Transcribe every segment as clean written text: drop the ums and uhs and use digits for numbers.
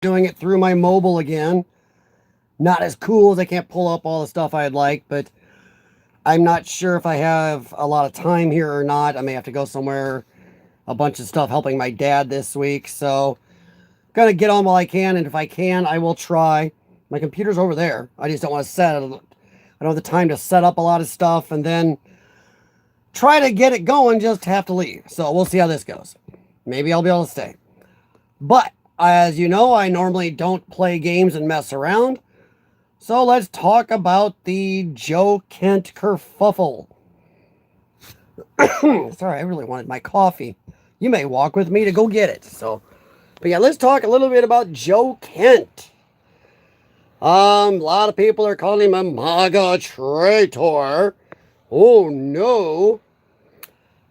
doing it through my mobile again. Not as cool as I can't pull up all the stuff I'd like, but I'm not sure if I have a lot of time here or not. I may have to go somewhere. A bunch of stuff helping my dad this week, so gonna get on while I can, and if I can, I will try. My computer's over there. I just don't want to set it. I don't have the time to set up a lot of stuff and then try to get it going, just have to leave. So we'll see how this goes. Maybe I'll be able to stay. But as you know, I normally don't play games and mess around. So let's talk about the Joe Kent kerfuffle. Sorry, I really wanted my coffee. You may walk with me to go get it. But yeah, let's talk a little bit about Joe Kent. A lot of people are calling him a MAGA traitor. Oh no.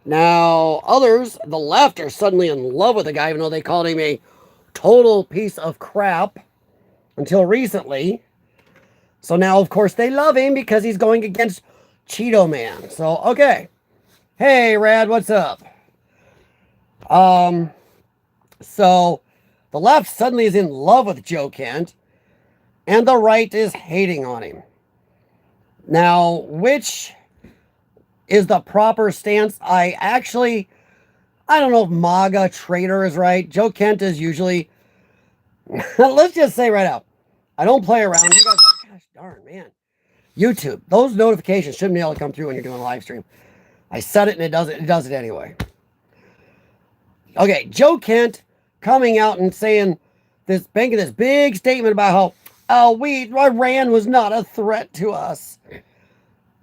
Now, others, the left, are suddenly in love with the guy, even though they called him a total piece of crap until recently. So now, of course, they love him because he's going against Cheeto Man. So, okay. Hey, Rad, what's up? So the left suddenly is in love with Joe Kent, and the right is hating on him. Now, which is the proper stance? I don't know if MAGA traitor is right. Joe Kent is usually, let's just say right out, I don't play around. You guys are, gosh darn, man. YouTube, those notifications shouldn't be able to come through when you're doing a live stream. I said it and it does it anyway. Okay, Joe Kent coming out and saying making this big statement about how Iran was not a threat to us.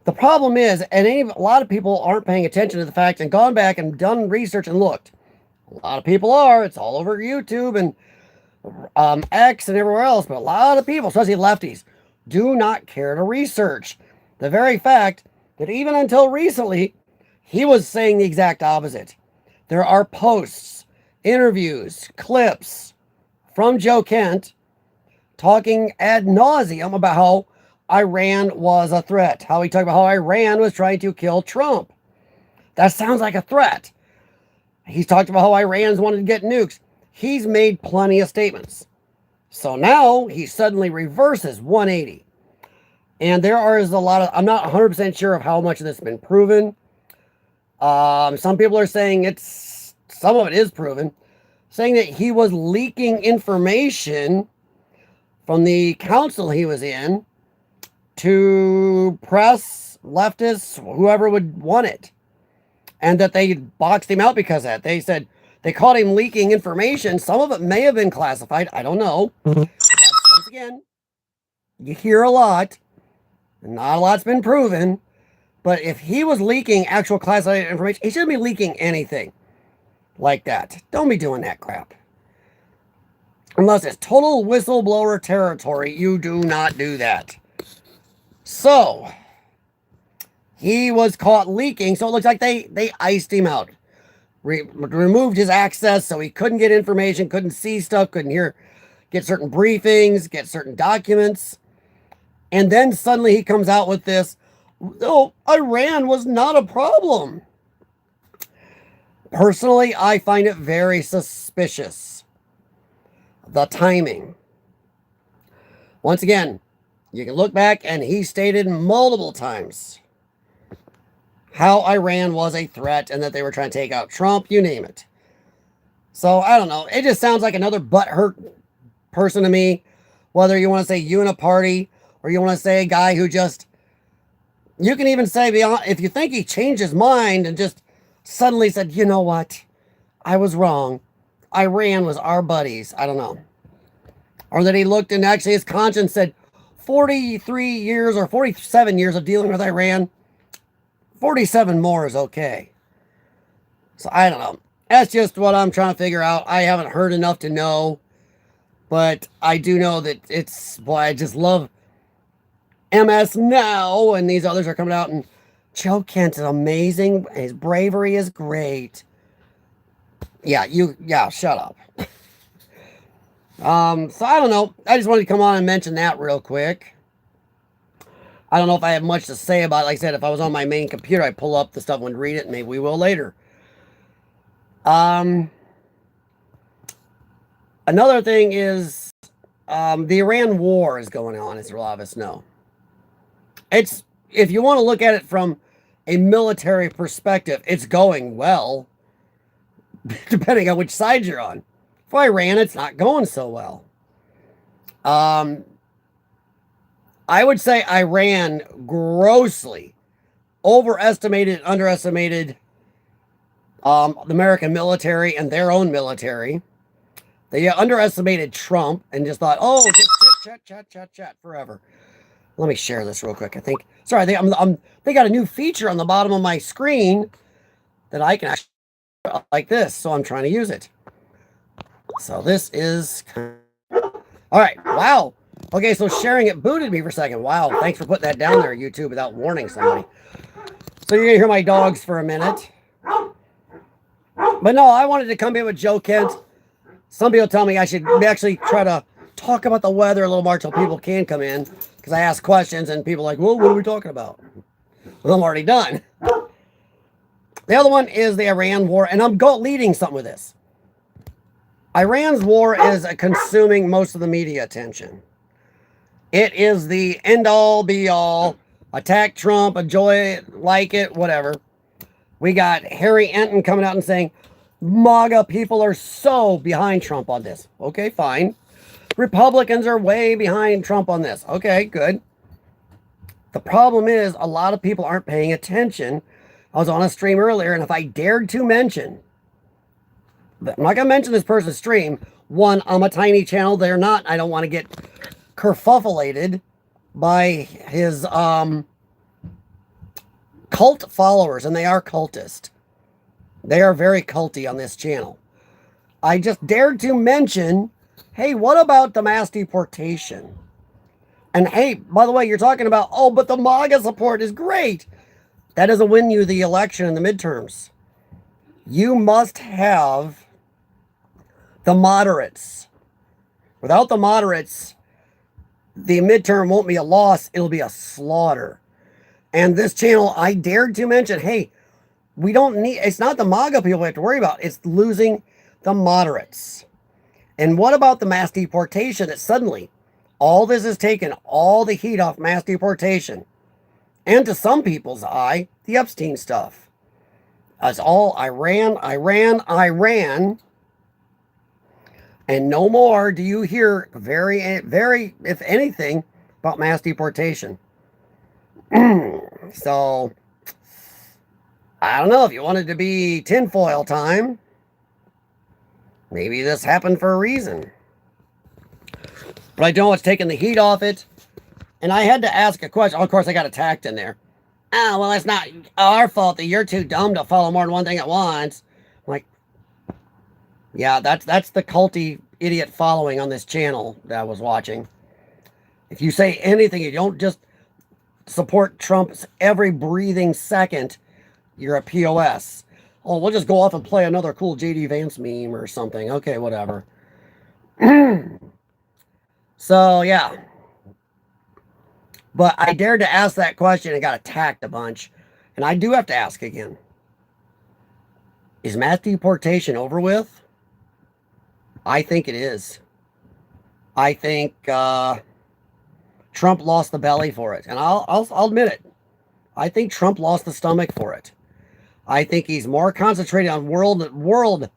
The problem is, and a lot of people aren't paying attention to the fact and gone back and done research and looked. A lot of people are. It's all over YouTube and X and everywhere else. But a lot of people, especially lefties, do not care to research the very fact that even until recently, he was saying the exact opposite. There are posts, interviews, clips from Joe Kent talking ad nauseum about how Iran was a threat. How he talked about how Iran was trying to kill Trump. That sounds like a threat. He's talked about how Iran's wanted to get nukes. He's made plenty of statements. So now he suddenly reverses 180. And there is a lot of, I'm not 100% sure of how much of this has been proven. Some people are saying some of it is proven, saying that he was leaking information from the council he was in to press, leftists, whoever would want it. And that they boxed him out because of that. They said they caught him leaking information. Some of it may have been classified. I don't know. Once again, you hear a lot. Not a lot's been proven. But if he was leaking actual classified information, he shouldn't be leaking anything like that. Don't be doing that crap. Unless it's total whistleblower territory, you do not do that. So, he was caught leaking, so it looks like they iced him out. Removed his access so he couldn't get information, couldn't see stuff, couldn't get certain briefings, get certain documents. And then suddenly he comes out with this, oh, Iran was not a problem. Personally, I find it very suspicious. The timing. Once again, you can look back and he stated multiple times how Iran was a threat and that they were trying to take out Trump, you name it. So, I don't know. It just sounds like another butthurt person to me. Whether you want to say uniparty or you want to say a guy who just, you can even say, if you think he changed his mind and just suddenly said, you know what, I was wrong. Iran was our buddies. I don't know. Or that he looked and actually his conscience said 43 years or 47 years of dealing with Iran. 47 more is okay. So I don't know. That's just what I'm trying to figure out. I haven't heard enough to know. But I do know that I just love MS Now. And these others are coming out. And Joe Kent is amazing. His bravery is great. Yeah, shut up. So I don't know. I just wanted to come on and mention that real quick. I don't know if I have much to say about it. Like I said, if I was on my main computer, I'd pull up the stuff and read it. Maybe we will later. Another thing is the Iran war is going on, as a lot of us know. It's, if you want to look at it from a military perspective, it's going well, depending on which side you're on. For Iran, it's not going so well. I would say Iran grossly overestimated and underestimated the American military and their own military. They underestimated Trump and just thought, oh, just chat forever. Let me share this real quick. I think, sorry, they got a new feature on the bottom of my screen that I can actually like this, so I'm trying to use it. So this is, all right, wow. Okay, so sharing it booted me for a second. Wow, thanks for putting that down there, YouTube, without warning somebody. So you're gonna hear my dogs for a minute. But no, I wanted to come in with Joe Kent. Some people tell me I should actually try to talk about the weather a little more till people can come in, because I ask questions and people are like, well, what are we talking about? Well, I'm already done. The other one is the Iran war, and I'm leading something with this. Iran's war is consuming most of the media attention. It is the end-all, be-all, attack Trump, enjoy it, like it, whatever. We got Harry Enton coming out and saying, MAGA people are so behind Trump on this. Okay, fine. Republicans are way behind Trump on this. Okay, good. The problem is a lot of people aren't paying attention. I was on a stream earlier, and if I dared to mention, I'm not going to mention this person's stream. One, I'm a tiny channel. They're not. I don't want to get kerfufflated by his cult followers, and they are cultist. They are very culty on this channel. I just dared to mention, hey, what about the mass deportation? And hey, by the way, you're talking about, oh, but the MAGA support is great. That doesn't win you the election in the midterms. You must have the moderates. Without the moderates, the midterm won't be a loss, it'll be a slaughter. And this channel, I dared to mention, hey, we don't need, it's not the MAGA people we have to worry about, it's losing the moderates. And what about the mass deportation that suddenly all this has taken all the heat off mass deportation? And to some people's eye, the Epstein stuff. It's all Iran. And no more do you hear very, if anything, about mass deportation. So, I don't know, if you wanted to be tinfoil time, maybe this happened for a reason. But I don't know what's taking the heat off it. And I had to ask a question. Oh, of course, I got attacked in there. Oh, well, it's not our fault that you're too dumb to follow more than one thing at once. I'm like, yeah, that's the culty idiot following on this channel that I was watching. If you say anything, you don't just support Trump's every breathing second, you're a POS. Oh, we'll just go off and play another cool JD Vance meme or something. Okay, whatever. So, yeah. But I dared to ask that question and got attacked a bunch. And I do have to ask again. Is mass deportation over with? I think it is. I think Trump lost the belly for it. And I'll admit it. I think Trump lost the stomach for it. I think he's more concentrated on world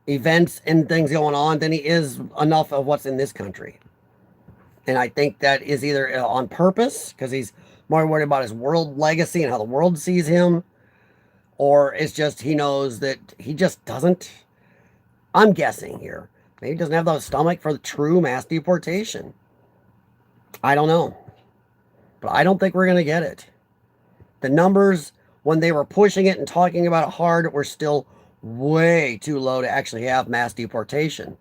events and things going on than he is enough of what's in this country. And I think that is either on purpose, because he's more worried about his world legacy and how the world sees him, or it's just he knows that he just doesn't, I'm guessing here, maybe he doesn't have the stomach for the true mass deportation. I don't know. But I don't think we're going to get it. The numbers, when they were pushing it and talking about it hard, were still way too low to actually have mass deportation.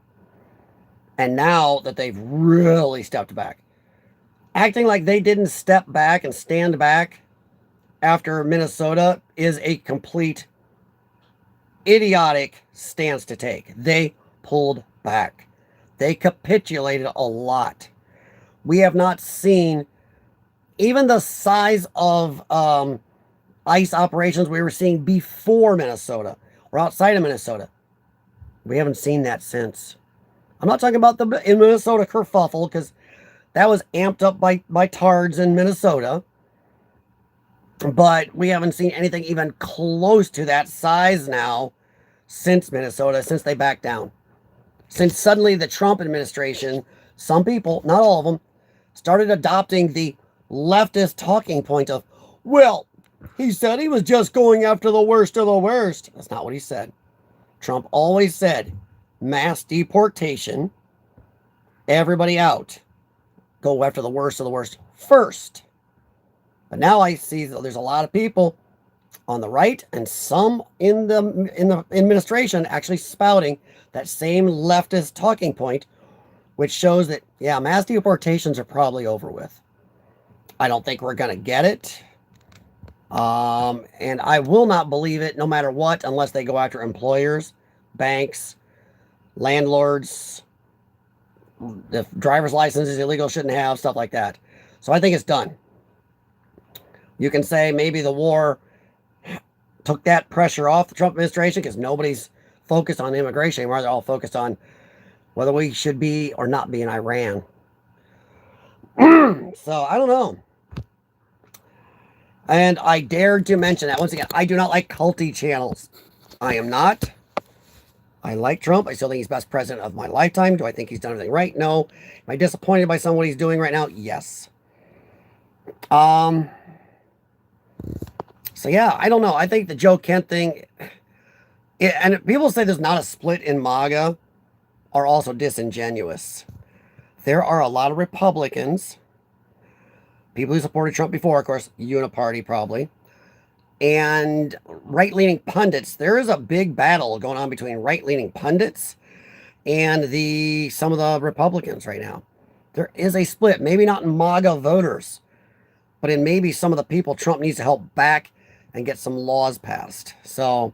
And now that they've really stepped back, acting like they didn't step back and stand back after Minnesota is a complete idiotic stance to take. They pulled back. They capitulated a lot. We have not seen even the size of ICE operations we were seeing before Minnesota or outside of Minnesota. We haven't seen that since. I'm not talking about the in Minnesota kerfuffle, because that was amped up by tards in Minnesota. But we haven't seen anything even close to that size now since Minnesota, since they backed down. Since suddenly the Trump administration, some people, not all of them, started adopting the leftist talking point of, well, he said he was just going after the worst of the worst. That's not what he said. Trump always said mass deportation, everybody out, go after the worst of the worst first. But now I see that there's a lot of people on the right and some in the administration actually spouting that same leftist talking point, which shows that, yeah, mass deportations are probably over with. I don't think we're going to get it. And I will not believe it no matter what, unless they go after employers, banks, landlords, the driver's license is illegal, shouldn't have, stuff like that. So I think it's done. You can say maybe the war took that pressure off the Trump administration because nobody's focused on immigration anymore. They're all focused on whether we should be or not be in Iran. So I don't know. And I dared to mention that once again, I do not like culty channels. I am not. I like Trump. I still think he's best president of my lifetime. Do I think he's done everything right? No. Am I disappointed by some of what he's doing right now? Yes. So yeah, I don't know. I think the Joe Kent thing, and people say there's not a split in MAGA, are also disingenuous. There are a lot of Republicans, people who supported Trump before, of course, uniparty probably, and right-leaning pundits. There is a big battle going on between right-leaning pundits and some of the Republicans right now. There is a split, maybe not in MAGA voters, but in maybe some of the people Trump needs to help back and get some laws passed. So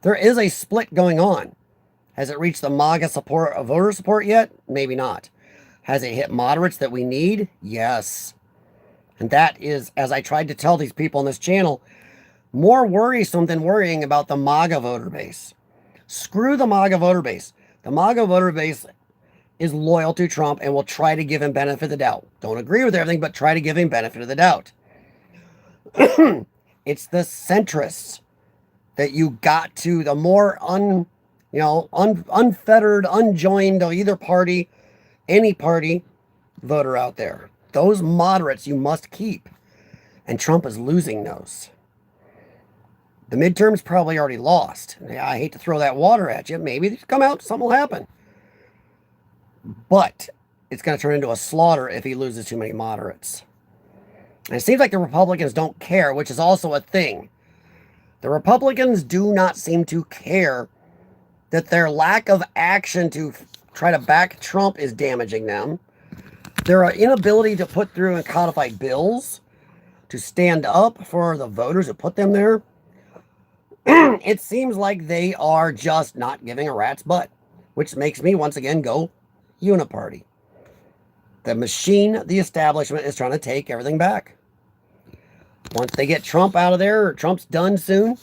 there is a split going on. Has it reached the MAGA support, voter support yet? Maybe not. Has it hit moderates that we need? Yes. And that is, as I tried to tell these people on this channel, more worrisome than worrying about the MAGA voter base. Screw the MAGA voter base. The MAGA voter base is loyal to Trump and will try to give him benefit of the doubt. Don't agree with everything, but try to give him benefit of the doubt. It's the centrists that you got to, the more unfettered, unjoined of either party, any party voter out there. Those moderates you must keep. And Trump is losing those. The midterms probably already lost. I hate to throw that water at you. Maybe they come out, something will happen. But it's going to turn into a slaughter if he loses too many moderates. And it seems like the Republicans don't care, which is also a thing. The Republicans do not seem to care that their lack of action to try to back Trump is damaging them. Their inability to put through and codify bills to stand up for the voters who put them there. It seems like they are just not giving a rat's butt, which makes me once again go uniparty. The machine, the establishment, is trying to take everything back. Once they get Trump out of there, or Trump's done soon,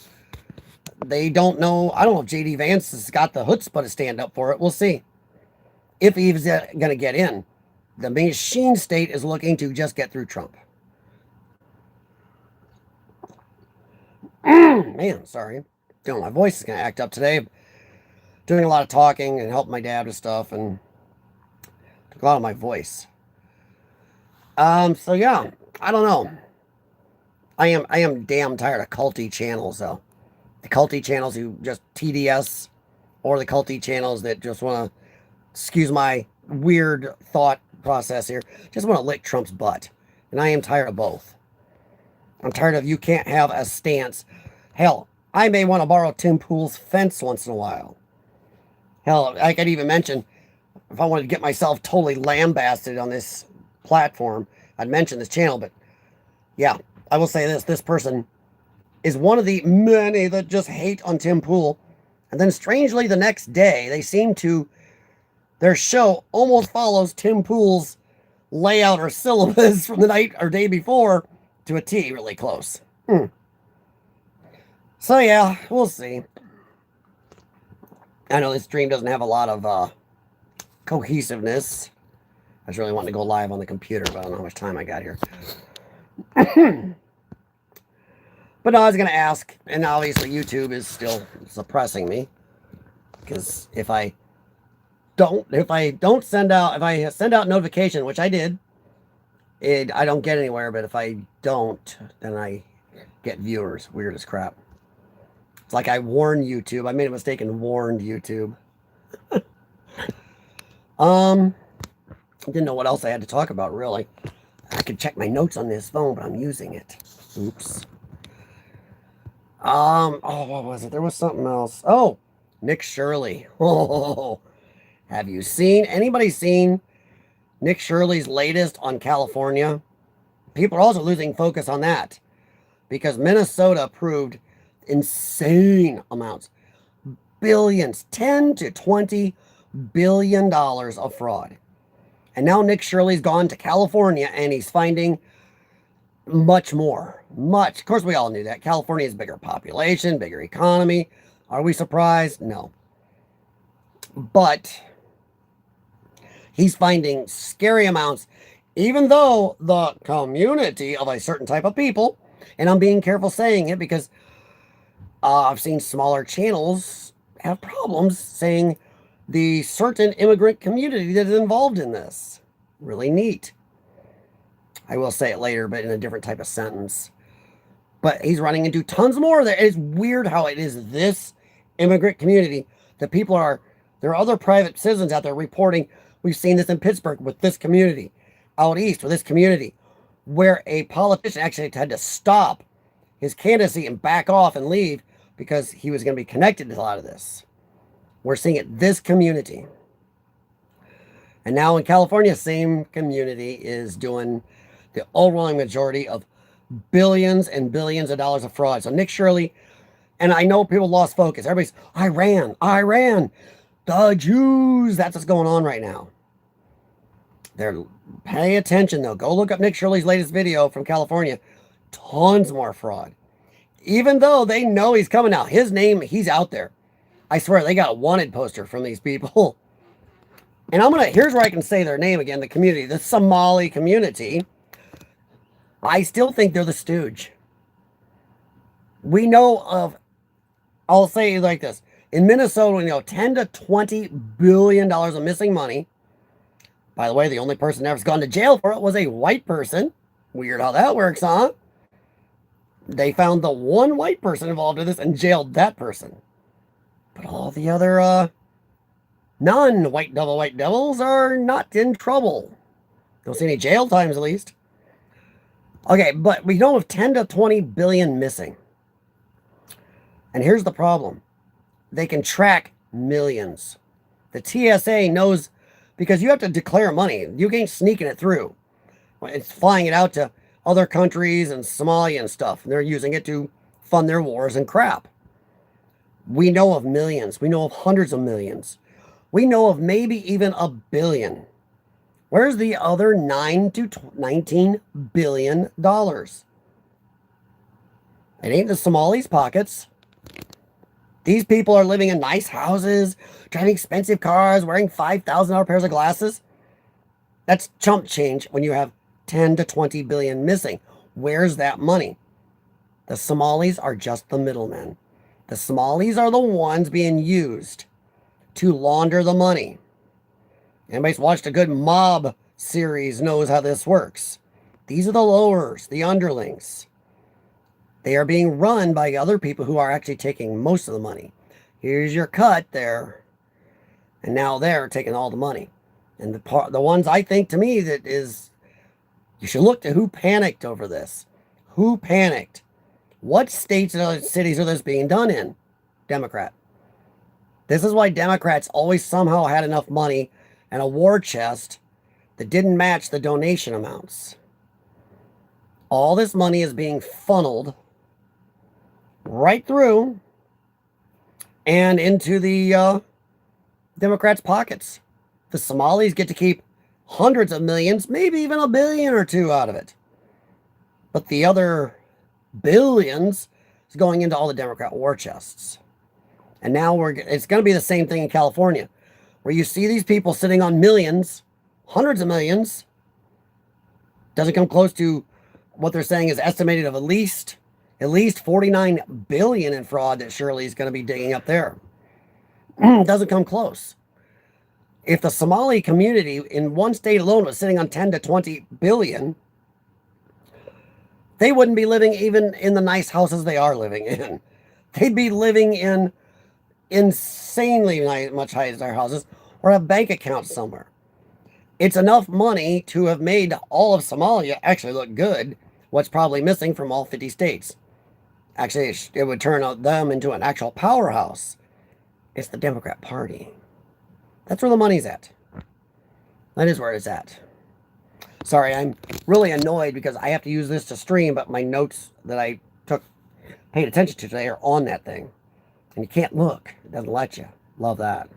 they don't know. I don't know if J.D. Vance has got the chutzpah to stand up for it. We'll see. If he's going to get in. The machine state is looking to just get through Trump. Man, sorry. My voice is going to act up today. Doing a lot of talking and helping my dad with stuff, and took a lot of my voice. So yeah, I don't know. I am damn tired of culty channels, though. The culty channels who just TDS, or the culty channels that just want to, excuse my weird thought process here, just want to lick Trump's butt. And I am tired of both. I'm tired of you can't have a stance. Hell, I may want to borrow Tim Pool's fence once in a while. Hell, I could even mention, if I wanted to get myself totally lambasted on this platform, I'd mention this channel, but yeah, I will say this. This person is one of the many that just hate on Tim Pool. And then strangely, the next day, they seem to, their show almost follows Tim Pool's layout or syllabus from the night or day before to a T, really close. So yeah, we'll see. I know this stream doesn't have a lot of cohesiveness. I was really wanting to go live on the computer, but I don't know how much time I got here. But no, I was going to ask, and obviously YouTube is still suppressing me, because if I send out notification, which I did, I don't get anywhere. But if I don't, then I get viewers. Weird as crap. It's like I warned YouTube. I made a mistake and warned YouTube. Didn't know what else I had to talk about, really. I could check my notes on this phone, but I'm using it. Oops. Oh, what was it? There was something else. Oh, Nick Shirley. Oh, have you anybody seen Nick Shirley's latest on California? People are also losing focus on that, because Minnesota approved insane amounts, billions, 10 to 20 billion dollars of fraud. And now Nick Shirley's gone to California and he's finding much more. Of course, we all knew that. California has bigger population, bigger economy. Are we surprised? No. But he's finding scary amounts, even though the community of a certain type of people, and I'm being careful saying it because I've seen smaller channels have problems saying the certain immigrant community that is involved in this. Really neat. I will say it later, but in a different type of sentence. But he's running into tons more there. It's weird how it is this immigrant community that there are other private citizens out there reporting. We've seen this in Pittsburgh with this community, out east with this community, where a politician actually had to stop his candidacy and back off and leave because he was going to be connected to a lot of this. We're seeing it this community. And now in California, same community is doing the overwhelming majority of billions and billions of dollars of fraud. So Nick Shirley, and I know people lost focus. Everybody's, Iran, the Jews. That's what's going on right now. Pay attention though. Go look up Nick Shirley's latest video from California. Tons more fraud. Even though they know he's coming out. His name, he's out there. I swear, they got a wanted poster from these people. And here's where I can say their name again, the community, the Somali community. I still think they're the stooge. We know of, I'll say it like this. In Minnesota, we know 10 to 20 billion dollars of missing money. By the way, the only person that ever gone to jail for it was a white person. Weird how that works, huh? They found the one white person involved in this and jailed that person. But all the other non-white devils are not in trouble. Don't see any jail times, at least. Okay, but we know of 10 to 20 billion missing. And here's the problem. They can track millions. The TSA knows, because you have to declare money. You ain't sneaking it through. It's flying it out to other countries and Somalia and stuff. And they're using it to fund their wars and crap. We know of millions. We know of hundreds of millions. We know of maybe even a billion. Where's the other 9 to 19 billion dollars? It ain't the Somalis' pockets. These people are living in nice houses, driving expensive cars, wearing $5,000 pairs of glasses. That's chump change when you have 10 to 20 billion missing. Where's that money? The Somalis are just the middlemen. The Somalis are the ones being used to launder the money. Anybody's watched a good mob series knows how this works. These are the lowers, the underlings. They are being run by other people who are actually taking most of the money. Here's your cut there. And now they're taking all the money. And the ones I think to me that is, you should look to who panicked over this. Who panicked? What states and cities are this being done in? Democrat. This is why Democrats always somehow had enough money and a war chest that didn't match the donation amounts. All this money is being funneled right through and into the Democrats' pockets. The Somalis get to keep hundreds of millions, maybe even a billion or two out of it. But the other billions is going into all the Democrat war chests. And now it's going to be the same thing in California. where you see these people sitting on millions, hundreds of millions. Doesn't come close to what they're saying is estimated of at least 49 billion in fraud that Shirley is going to be digging up there. Doesn't come close. If the Somali community in one state alone was sitting on 10 to 20 billion, they wouldn't be living even in the nice houses they are living in. They'd be living in insanely much higher houses or have bank accounts somewhere. It's enough money to have made all of Somalia actually look good. What's probably missing from all 50 states. Actually, it would turn them into an actual powerhouse. It's the Democrat Party. That's where the money's at. That is where it's at. Sorry, I'm really annoyed because I have to use this to stream, but my notes that I paid attention to today are on that thing. And you can't look. It doesn't let you. Love that.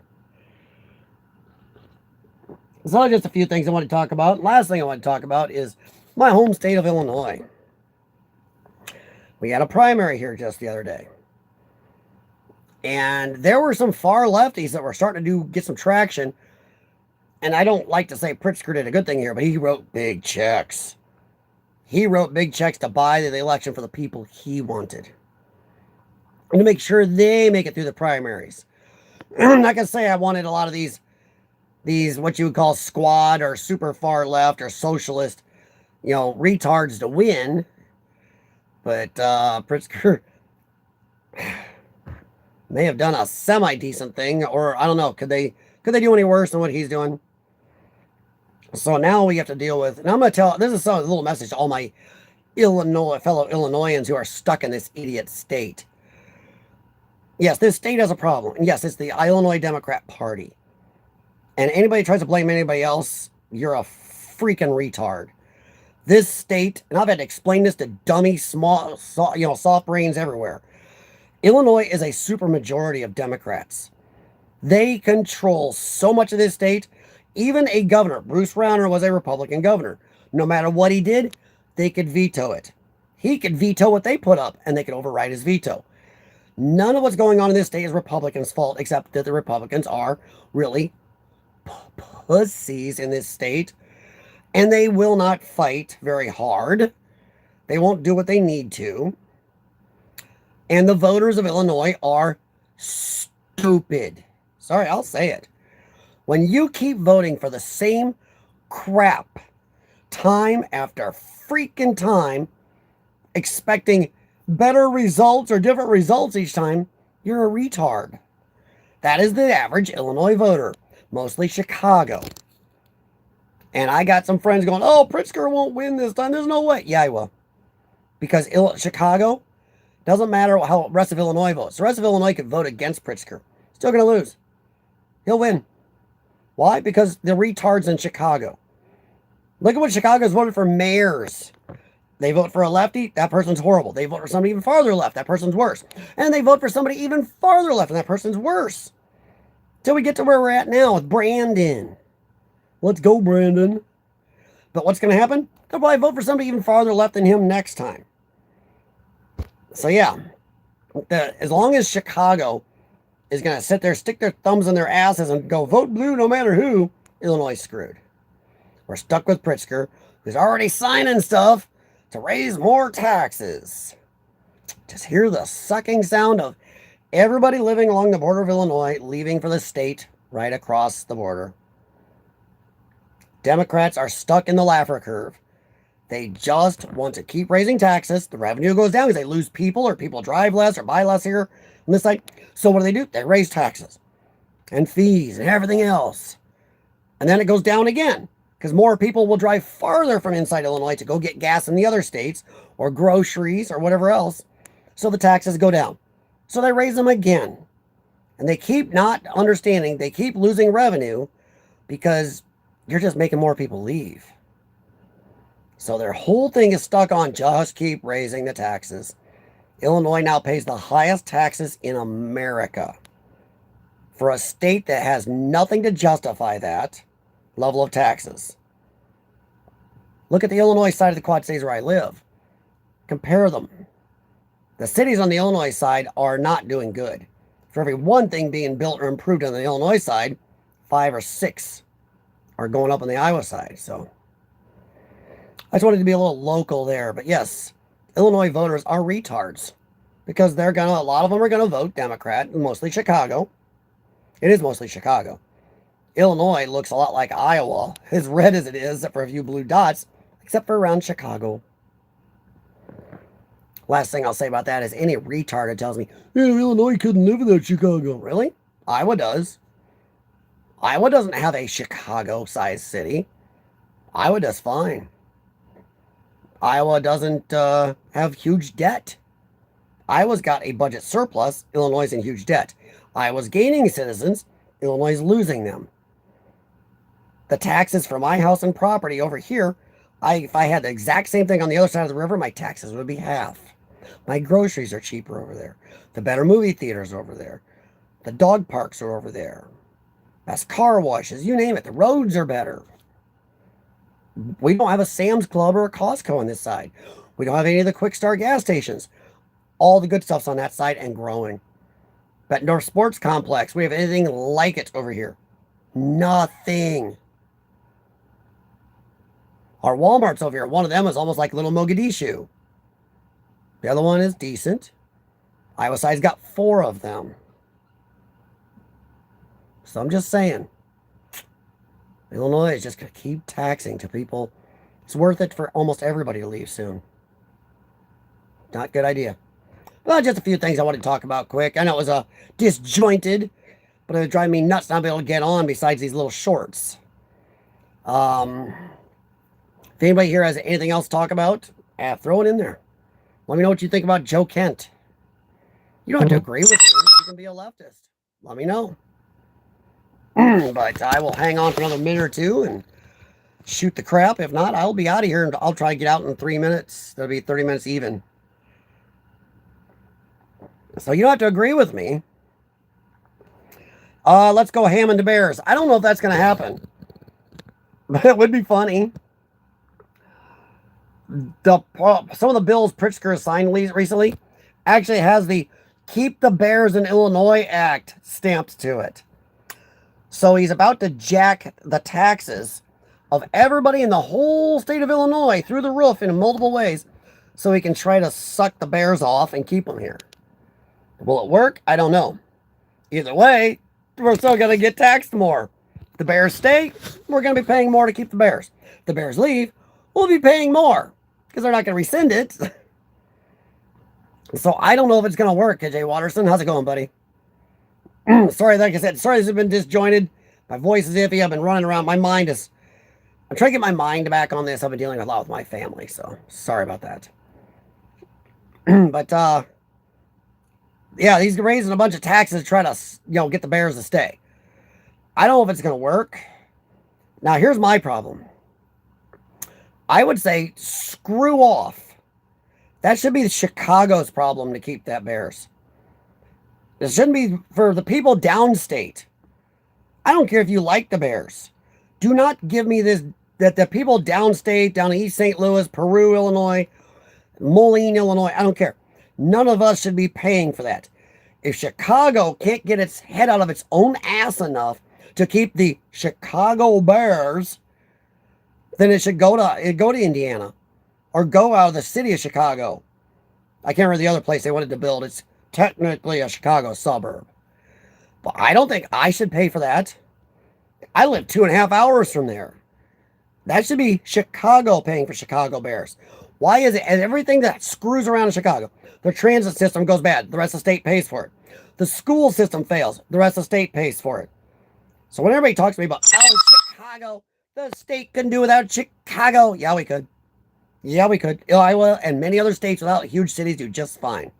So just a few things I want to talk about. Last thing I want to talk about is my home state of Illinois. We had a primary here just the other day. And there were some far lefties that were starting to get some traction. And I don't like to say Pritzker did a good thing here, but he wrote big checks. He wrote big checks to buy the election for the people he wanted. And to make sure they make it through the primaries. I'm not going to say I wanted a lot of these what you would call squad or super far left or socialist, retards to win. But Pritzker may have done a semi-decent thing, or I don't know, could they do any worse than what he's doing? So now we have to deal with, and I'm going to tell, this is a little message to all my fellow Illinoisans who are stuck in this idiot state. Yes, this state has a problem. And yes, it's the Illinois Democrat Party. And anybody tries to blame anybody else, you're a freaking retard. This state, and I've had to explain this to dummy, soft brains everywhere. Illinois is a supermajority of Democrats. They control so much of this state. Even a governor, Bruce Rauner, was a Republican governor. No matter what he did, they could veto it. He could veto what they put up, and they could override his veto. None of what's going on in this state is Republicans' fault, except that the Republicans are really pussies in this state, and they will not fight very hard. They won't do what they need to. And the voters of Illinois are stupid. Sorry, I'll say it. When you keep voting for the same crap time after freaking time, expecting better results or different results each time, you're a retard. That is the average Illinois voter. Mostly Chicago. And I got some friends going, oh, Pritzker won't win this time. There's no way. Yeah, I will. Because Chicago, doesn't matter how the rest of Illinois votes. The rest of Illinois could vote against Pritzker. Still going to lose. He'll win. Why? Because the retards in Chicago. Look at what Chicago's voted for mayors. They vote for a lefty, that person's horrible. They vote for somebody even farther left, that person's worse. And they vote for somebody even farther left, and that person's worse. Till we get to where we're at now with Brandon. Let's go, Brandon. But what's going to happen? They'll probably vote for somebody even farther left than him next time. So yeah, as long as Chicago is going to sit there, stick their thumbs in their asses and go vote blue no matter who, Illinois is screwed. We're stuck with Pritzker, who's already signing stuff to raise more taxes. Just hear the sucking sound of everybody living along the border of Illinois leaving for the state right across the border. Democrats are stuck in the Laffer curve. They just want to keep raising taxes. The revenue goes down because they lose people, or people drive less or buy less here on this side. So what do? They raise taxes and fees and everything else. And then it goes down again because more people will drive farther from inside Illinois to go get gas in the other states or groceries or whatever else. So the taxes go down. So they raise them again. And they keep not understanding. They keep losing revenue because you're just making more people leave. So their whole thing is stuck on just keep raising the taxes. Illinois now pays the highest taxes in America. For a state that has nothing to justify that level of taxes. Look at the Illinois side of the Quad Cities where I live. Compare them. The cities on the Illinois side are not doing good. For every one thing being built or improved on the Illinois side, 5 or 6 are going up on the Iowa side. So I just wanted to be a little local there. But yes, Illinois voters are retards because a lot of them are gonna vote Democrat, mostly Chicago. It is mostly Chicago. Illinois looks a lot like Iowa, as red as it is, except for a few blue dots, except for around Chicago. Last thing I'll say about that is any retard that tells me, yeah, Illinois couldn't live without Chicago. Really? Iowa does. Iowa doesn't have a Chicago-sized city. Iowa does fine. Iowa doesn't have huge debt. Iowa's got a budget surplus. Illinois is in huge debt. Iowa's gaining citizens. Illinois is losing them. The taxes for my house and property over here, if I had the exact same thing on the other side of the river, my taxes would be half. My groceries are cheaper over there. The better movie theaters are over there. The dog parks are over there. Best car washes, you name it. The roads are better. We don't have a Sam's Club or a Costco on this side. We don't have any of the Quick Start gas stations. All the good stuff's on that side and growing. But North Sports Complex, we have anything like it over here. Nothing. Our Walmart's over here. One of them is almost like Little Mogadishu. The other one is decent. Iowa side's got 4 of them. So I'm just saying. Illinois is just going to keep taxing to people. It's worth it for almost everybody to leave soon. Not a good idea. Well, just a few things I wanted to talk about quick. I know it was disjointed, but it was driving me nuts not being able to get on besides these little shorts. If anybody here has anything else to talk about, throw it in there. Let me know what you think about Joe Kent. You don't have to agree with me. You can be a leftist. Let me know. But I will hang on for another minute or two and shoot the crap. If not, I'll be out of here and I'll try to get out in 3 minutes. That'll be 30 minutes even. So you don't have to agree with me. Let's go Hammond to Bears. I don't know if that's going to happen. But it would be funny. Some of the bills Pritzker has signed recently actually has the Keep the Bears in Illinois Act stamped to it. So he's about to jack the taxes of everybody in the whole state of Illinois through the roof in multiple ways so he can try to suck the Bears off and keep them here. Will it work? I don't know. Either way, we're still going to get taxed more. If the Bears stay, we're going to be paying more to keep the Bears. If the Bears leave, we'll be paying more because they're not going to rescind it. So I don't know if it's going to work. KJ Watterson, how's it going, buddy? Sorry, like I said, sorry this has been disjointed. My voice is iffy. I've been running around. My mind is... I'm trying to get my mind back on this. I've been dealing a lot with my family, so sorry about that. But, yeah, he's raising a bunch of taxes to try to, get the Bears to stay. I don't know if it's going to work. Now, here's my problem. I would say screw off. That should be Chicago's problem to keep that Bears. It shouldn't be for the people downstate. I don't care if you like the Bears. Do not give me this, that the people downstate, down in East St. Louis, Peru, Illinois, Moline, Illinois, I don't care. None of us should be paying for that. If Chicago can't get its head out of its own ass enough to keep the Chicago Bears, then it should go to Indiana or go out of the city of Chicago. I can't remember the other place they wanted to build. It's technically a Chicago suburb. But I don't think I should pay for that. I live 2.5 hours from there. That should be Chicago paying for Chicago Bears. Why is it? And everything that screws around in Chicago, the transit system goes bad. The rest of the state pays for it. The school system fails. The rest of the state pays for it. So when everybody talks to me about, oh, Chicago, the state couldn't do without Chicago. Yeah, we could. Yeah, we could. Iowa and many other states without huge cities do just fine.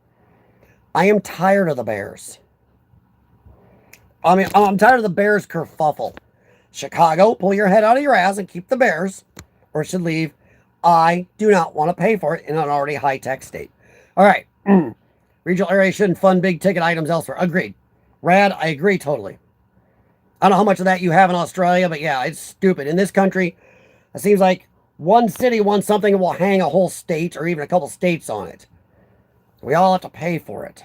I am tired of the Bears. I mean, I'm tired of the Bears kerfuffle. Chicago, pull your head out of your ass and keep the Bears, or it should leave. I do not want to pay for it in an already high-tech state. All right. Regional area shouldn't fund big-ticket items elsewhere. Agreed. Rad, I agree totally. I don't know how much of that you have in Australia, but yeah, it's stupid. In this country, it seems like one city wants something and will hang a whole state or even a couple states on it. We all have to pay for it.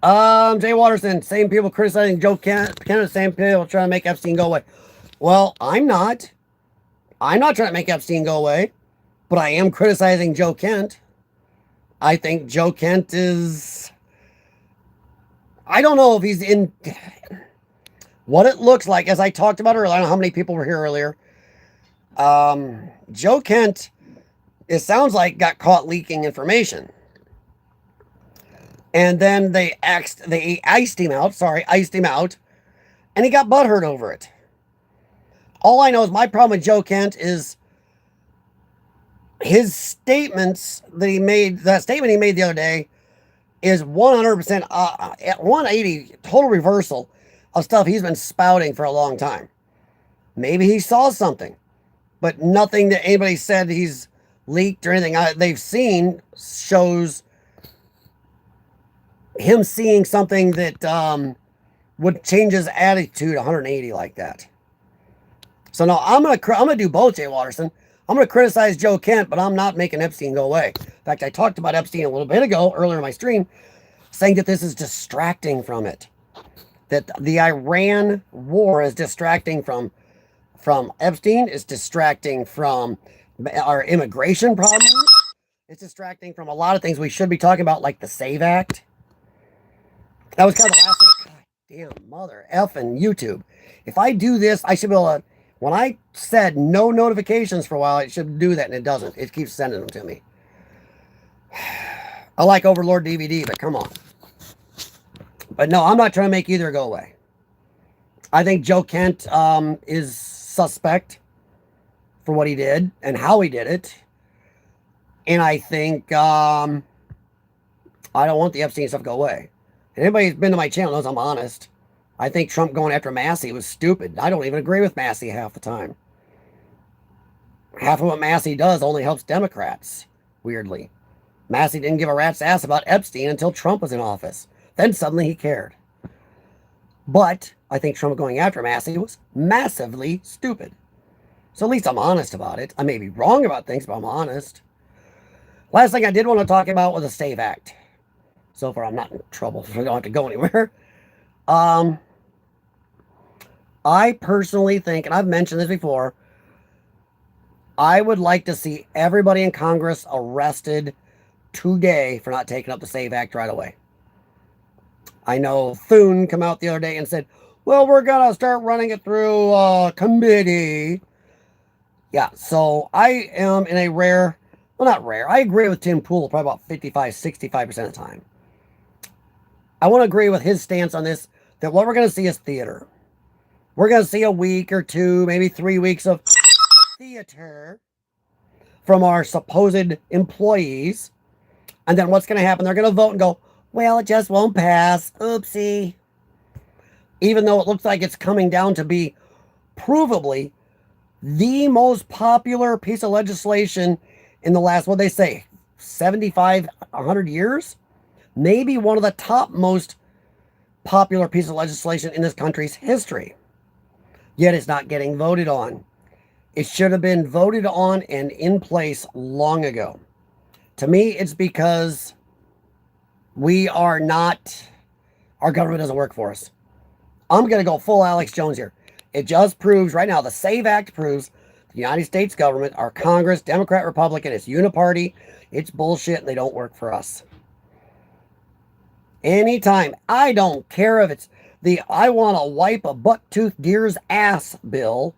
Jay Watterson, same people criticizing Joe Kent, same people trying to make Epstein go away. Well, I'm not. I'm not trying to make Epstein go away, but I am criticizing Joe Kent. I think Joe Kent is... I don't know if he's in... What it looks like, as I talked about earlier, I don't know how many people were here earlier. Joe Kent, it sounds like, got caught leaking information. And then they iced him out, and he got butthurt over it. All I know is my problem with Joe Kent is his statements that he made, that statement he made the other day is 100% at 180 total reversal of stuff he's been spouting for a long time. Maybe he saw something, but nothing that anybody said he's leaked or anything they've seen shows him seeing something that would change his attitude 180 like that. So no, I'm gonna do both, Jay Watterson. I'm gonna criticize Joe Kent, but I'm not making Epstein go away. In fact, I talked about Epstein a little bit ago, earlier in my stream, saying that this is distracting from it. That the Iran war is distracting from Epstein, is distracting from our immigration problems. It's distracting from a lot of things we should be talking about, like the SAVE Act. That was kind of the last thing. God damn, mother effing YouTube. If I do this, I should be able to... When I said no notifications for a while, it should do that, and it doesn't. It keeps sending them to me. I like Overlord DVD, but come on. But no, I'm not trying to make either go away. I think Joe Kent is suspect for what he did and how he did it. And I think I don't want the Epstein stuff to go away. And anybody who's been to my channel knows I'm honest. I think Trump going after Massey was stupid. I don't even agree with Massey half the time. Half of what Massey does only helps Democrats, weirdly. Massey didn't give a rat's ass about Epstein until Trump was in office. Then suddenly he cared. But I think Trump going after Massey was massively stupid. So at least I'm honest about it. I may be wrong about things, but I'm honest. Last thing I did want to talk about was the SAVE Act. So far, I'm not in trouble. So I don't have to go anywhere. I personally think, and I've mentioned this before, I would like to see everybody in Congress arrested today for not taking up the SAVE Act right away. I know Thune come out the other day and said, well, we're going to start running it through committee. Yeah, so I am in a rare, well, not rare. I agree with Tim Pool probably about 65 of the time. I want to agree with his stance on this, that what we're going to see is theater. We're going to see a week or two, maybe 3 weeks of theater from our supposed employees. And then what's going to happen? They're going to vote and go, well, it just won't pass. Oopsie. Even though it looks like it's coming down to be provably the most popular piece of legislation in the last, what they say, 75, 100 years? Maybe one of the top most popular pieces of legislation in this country's history. Yet it's not getting voted on. It should have been voted on and in place long ago. To me, it's because we are not, our government doesn't work for us. I'm going to go full Alex Jones here. It just proves right now, the SAVE Act proves the United States government, our Congress, Democrat, Republican, it's uniparty, it's bullshit, and they don't work for us. Anytime, I don't care if it's the I want to wipe a buck-toothed deer's ass bill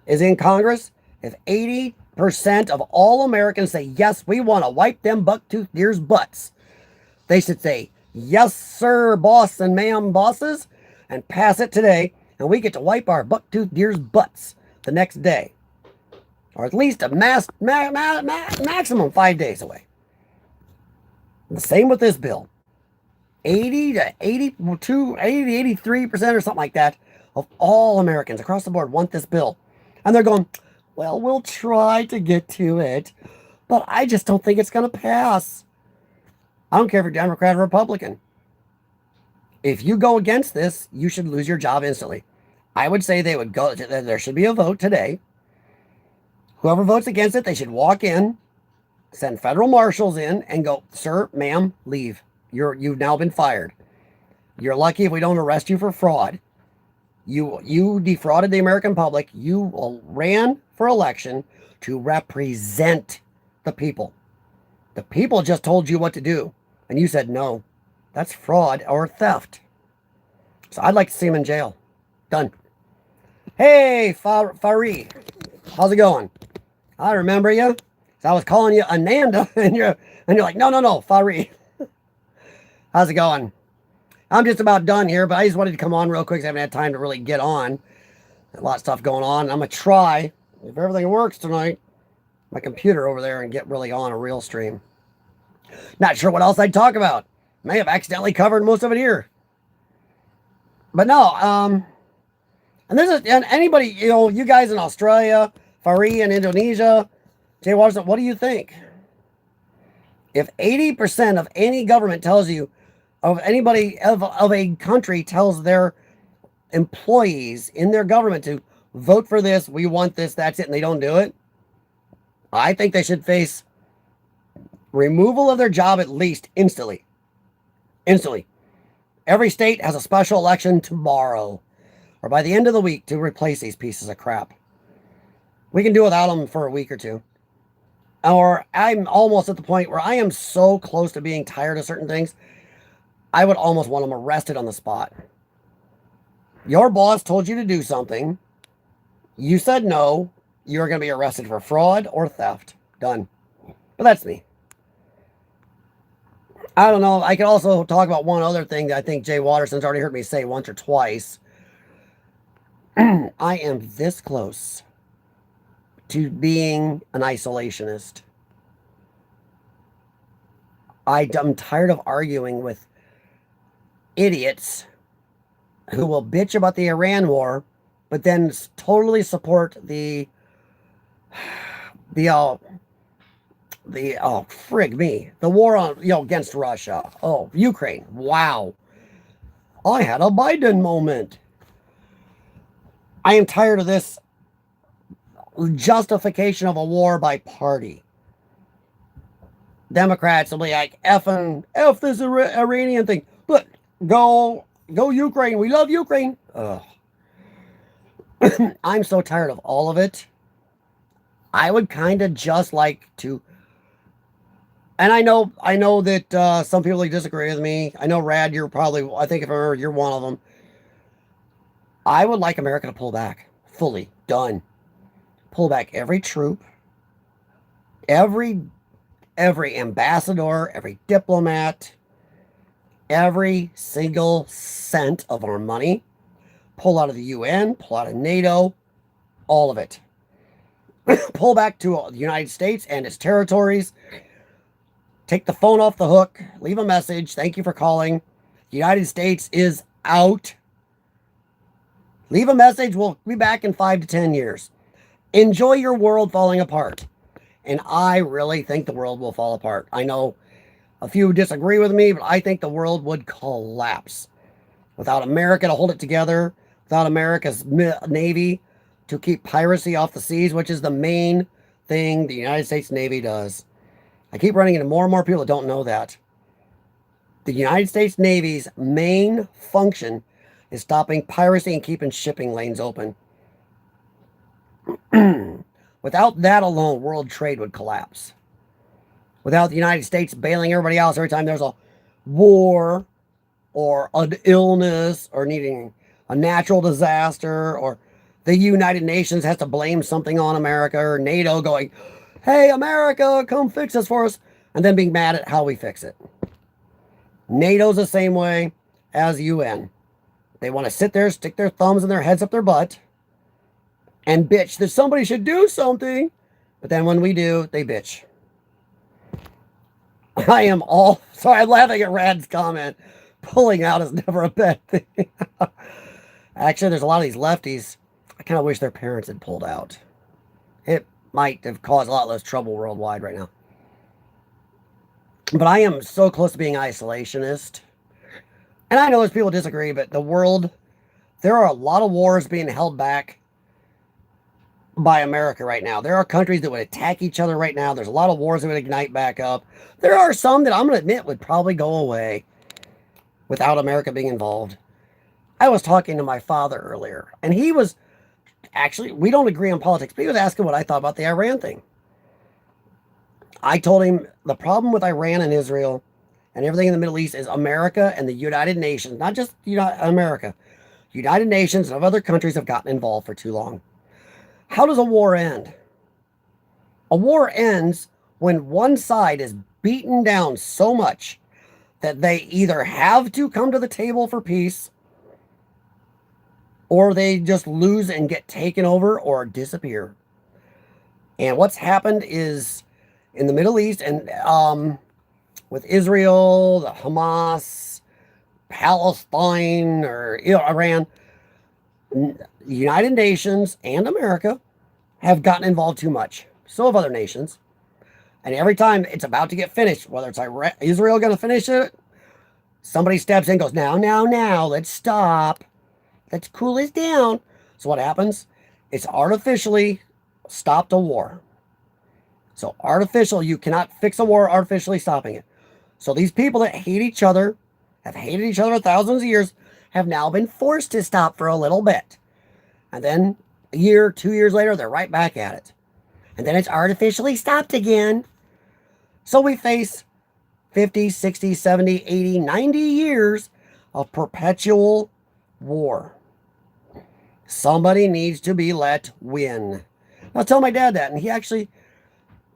is in Congress. If 80% of all Americans say, yes, we want to wipe them buck-toothed deer's butts, they should say, yes, sir, boss and ma'am bosses, and pass it today, and we get to wipe our buck-toothed deer's butts the next day. Or at least a maximum 5 days away. The same with this bill. 80 to 83% or something like that of all Americans across the board want this bill. And they're going, well, we'll try to get to it, but I just don't think it's going to pass. I don't care if you're Democrat or Republican. If you go against this, you should lose your job instantly. I would say they would go, there should be a vote today. Whoever votes against it, they should walk in, send federal marshals in and go, sir, ma'am, leave. You've now been fired. You're lucky if we don't arrest you for fraud. You defrauded the American public. You ran for election to represent the people. The people just told you what to do, and you said no. That's fraud or theft. So I'd like to see him in jail. Done. Hey, Farid, how's it going? I remember you. So I was calling you Ananda, and you're like, no, Farid. How's it going? I'm just about done here, but I just wanted to come on real quick because I haven't had time to really get on. A lot of stuff going on. I'm going to try, if everything works tonight, my computer over there and get really on a real stream. Not sure what else I'd talk about. May have accidentally covered most of it here. But no, and this is, and anybody, you guys in Australia, Farid in Indonesia, Jay Watterson, what do you think? If 80% of any government tells you, of anybody of a country tells their employees in their government to vote for this, we want this, that's it, and they don't do it, I think they should face removal of their job at least instantly. Instantly. Every state has a special election tomorrow or by the end of the week to replace these pieces of crap. We can do without them for a week or two. Or I'm almost at the point where I am so close to being tired of certain things, I would almost want them arrested on the spot. Your boss told you to do something. You said no. You're going to be arrested for fraud or theft. Done. But that's me. I don't know. I could also talk about one other thing that I think Jay Watterson's already heard me say once or twice. I am this close to being an isolationist. I'm tired of arguing with idiots who will bitch about the Iran war, but then totally support the war on, against Russia. Oh, Ukraine. Wow. I had a Biden moment. I am tired of this justification of a war by party. Democrats will be like, F this Iranian thing. But go Ukraine. We love Ukraine. Ugh. I'm so tired of all of it. I would kind of just like to, and I know that some people disagree with me. I know, Rad, you're probably, I think if I remember, you're one of them. I would like America to pull back. Fully. Done. Pull back every troop, every ambassador, every diplomat, every single cent of our money. Pull out of the UN, pull out of NATO, all of it. Pull back to the United States and its territories. Take the phone off the hook. Leave a message. Thank you for calling. The United States is out. Leave a message. We'll be back in 5 to 10 years. Enjoy your world falling apart. And I really think the world will fall apart. I know a few disagree with me, but I think the world would collapse. Without America to hold it together, without America's Navy to keep piracy off the seas, which is the main thing the United States Navy does. I keep running into more and more people that don't know that. The United States Navy's main function is stopping piracy and keeping shipping lanes open. Without that alone, world trade would collapse. Without the United States bailing everybody else every time there's a war or an illness or needing a natural disaster, or the United Nations has to blame something on America, or NATO going, hey, America, come fix this for us, and then being mad at how we fix it. NATO's the same way as UN. They want to sit there, stick their thumbs and their heads up their butt, and bitch that somebody should do something, but then when we do, they bitch. I am all, sorry, I'm laughing at Rad's comment. Pulling out is never a bad thing. Actually, there's a lot of these lefties, I kind of wish their parents had pulled out. It might have caused a lot less trouble worldwide right now. But I am so close to being isolationist. And I know there's people who disagree, but the world, there are a lot of wars being held back by America right now. There are countries that would attack each other right now. There's a lot of wars that would ignite back up. There are some that I'm going to admit would probably go away without America being involved. I was talking to my father earlier, and he was actually, we don't agree on politics, but he was asking what I thought about the Iran thing. I told him the problem with Iran and Israel and everything in the Middle East is America and the United Nations, not just America. United Nations and other countries have gotten involved for too long. How does a war end? A war ends when one side is beaten down so much that they either have to come to the table for peace, or they just lose and get taken over or disappear. And what's happened is in the Middle East and with Israel, the Hamas, Palestine, or Iran, the United Nations and America have gotten involved too much. So have other nations. And every time it's about to get finished, whether it's Israel going to finish it, somebody steps in and goes, now, let's stop. Let's cool this down. So what happens? It's artificially stopped a war. So artificial, you cannot fix a war artificially stopping it. So these people that hate each other, have hated each other thousands of years, have now been forced to stop for a little bit. And then a year, 2 years later, they're right back at it. And then it's artificially stopped again. So we face 50, 60, 70, 80, 90 years of perpetual war. Somebody needs to be let win. I'll tell my dad that, and he actually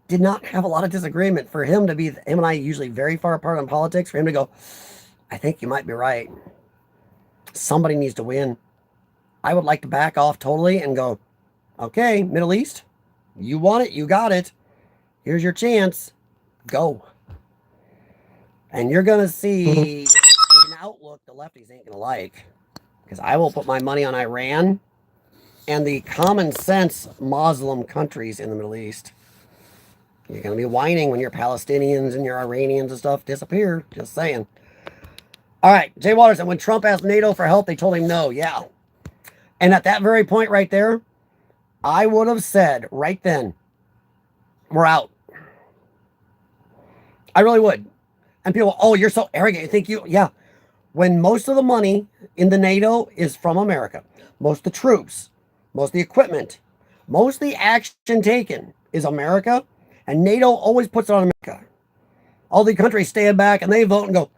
did not have a lot of disagreement. For him to be, him and I usually very far apart on politics, for him to go, I think you might be right. Somebody needs to win. I would like to back off totally and go, okay, Middle East, you want it, you got it. Here's your chance. Go. And you're going to see an outlook the lefties ain't going to like. Because I will put my money on Iran and the common sense Muslim countries in the Middle East. You're going to be whining when your Palestinians and your Iranians and stuff disappear. Just saying. All right, Jay Waters, and when Trump asked NATO for help, they told him no. Yeah. And at that very point right there, I would have said right then, we're out. I really would. And people, oh, you're so arrogant. You think you, yeah. When most of the money in the NATO is from America, most of the troops, most of the equipment, most of the action taken is America, and NATO always puts it on America. All the countries stand back and they vote and go,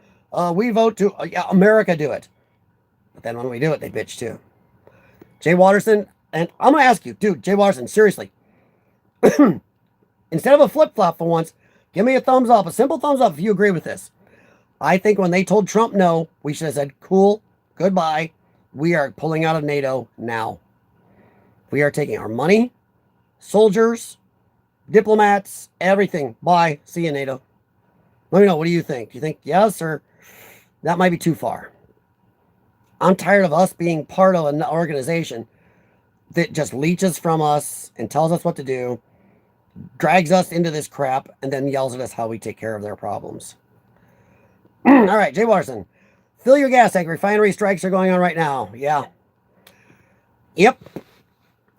we vote to, yeah, America do it. But then when we do it, they bitch too. Jay Watterson, and I'm going to ask you, dude, Jay Watterson, seriously. Instead of a flip-flop for once, give me a thumbs up, a simple thumbs up if you agree with this. I think when they told Trump no, we should have said, cool, goodbye. We are pulling out of NATO now. We are taking our money, soldiers, diplomats, everything. Bye. See you, NATO. Let me know. What do you think? Do you think yes, or that might be too far? I'm tired of us being part of an organization that just leeches from us and tells us what to do, drags us into this crap, and then yells at us how we take care of their problems. All right, Jay Watterson. Fill your gas tank. Refinery strikes are going on right now. Yeah. Yep.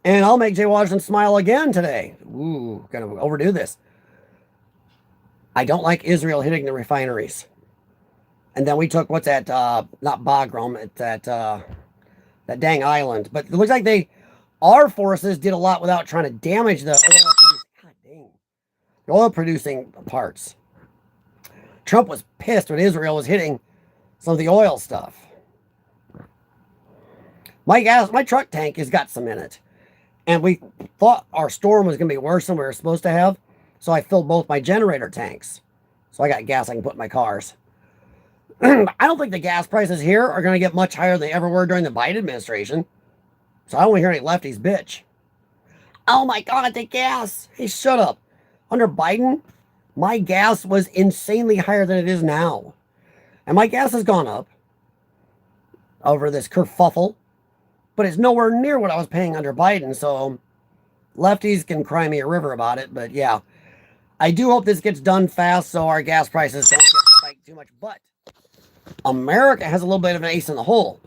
And I'll make Jay Watterson smile again today. Ooh, gonna overdo this. I don't like Israel hitting the refineries. And then we took, what's that, not Bagram, it's that dang island. But it looks like our forces did a lot without trying to damage the oil producing parts. Trump was pissed when Israel was hitting some of the oil stuff. My truck tank has got some in it. And we thought our storm was going to be worse than we were supposed to have. So I filled both my generator tanks. So I got gas I can put in my cars. I don't think the gas prices here are going to get much higher than they ever were during the Biden administration. So I don't want to hear any lefties bitch. Oh my God, the gas. Hey, shut up. Under Biden, my gas was insanely higher than it is now. And my gas has gone up over this kerfuffle. But it's nowhere near what I was paying under Biden. So lefties can cry me a river about it. But yeah, I do hope this gets done fast so our gas prices don't get spiked too much. But America has a little bit of an ace in the hole.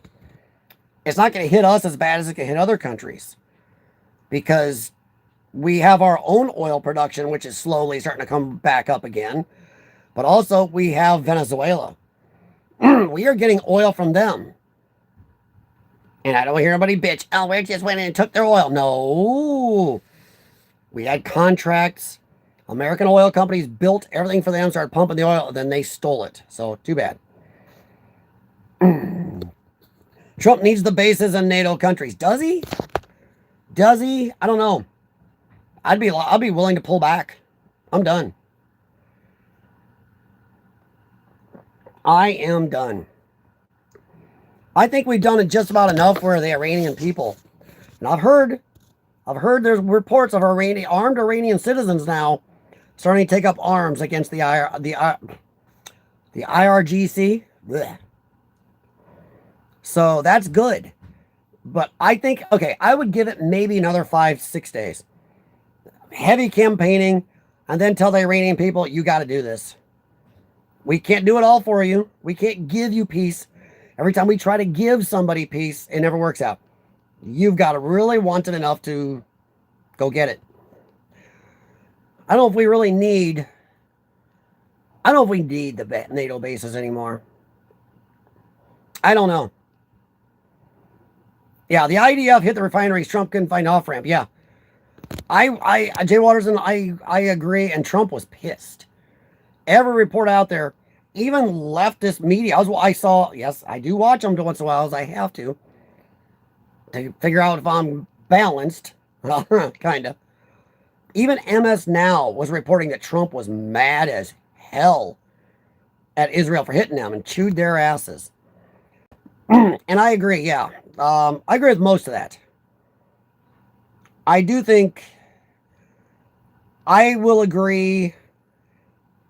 It's not going to hit us as bad as it can hit other countries. Because We have our own oil production, which is slowly starting to come back up again. But also, we have Venezuela. We are getting oil from them. And I don't hear anybody bitch, oh, we just went in and took their oil. No. We had contracts. American oil companies built everything for them, started pumping the oil, and then they stole it. So, too bad. Trump needs the bases in NATO countries. Does he? Does he? I don't know. I'll be willing to pull back. I'm done. I am done. I think we've done it just about enough for the Iranian people. And I've heard there's reports of armed Iranian citizens now starting to take up arms against the IRGC. Blech. So that's good. But I think, okay, I would give it maybe another 5-6 days. Heavy campaigning, and then tell the Iranian people, you got to do this. We can't do it all for you. We can't give you peace. Every time we try to give somebody peace, it never works out. You've got to really want it enough to go get it. I don't know if we really need... I don't know if we need the NATO bases anymore. I don't know. Yeah, the IDF hit the refineries. Trump couldn't find off-ramp. Yeah. Jay Waters and I agree, and Trump was pissed. Every report out there, even leftist media, I saw, yes, I do watch them once in a while, as I have to figure out if I'm balanced, kind of. Even MS Now was reporting that Trump was mad as hell at Israel for hitting them and chewed their asses. And I agree, yeah. I agree with most of that. I do think I will agree,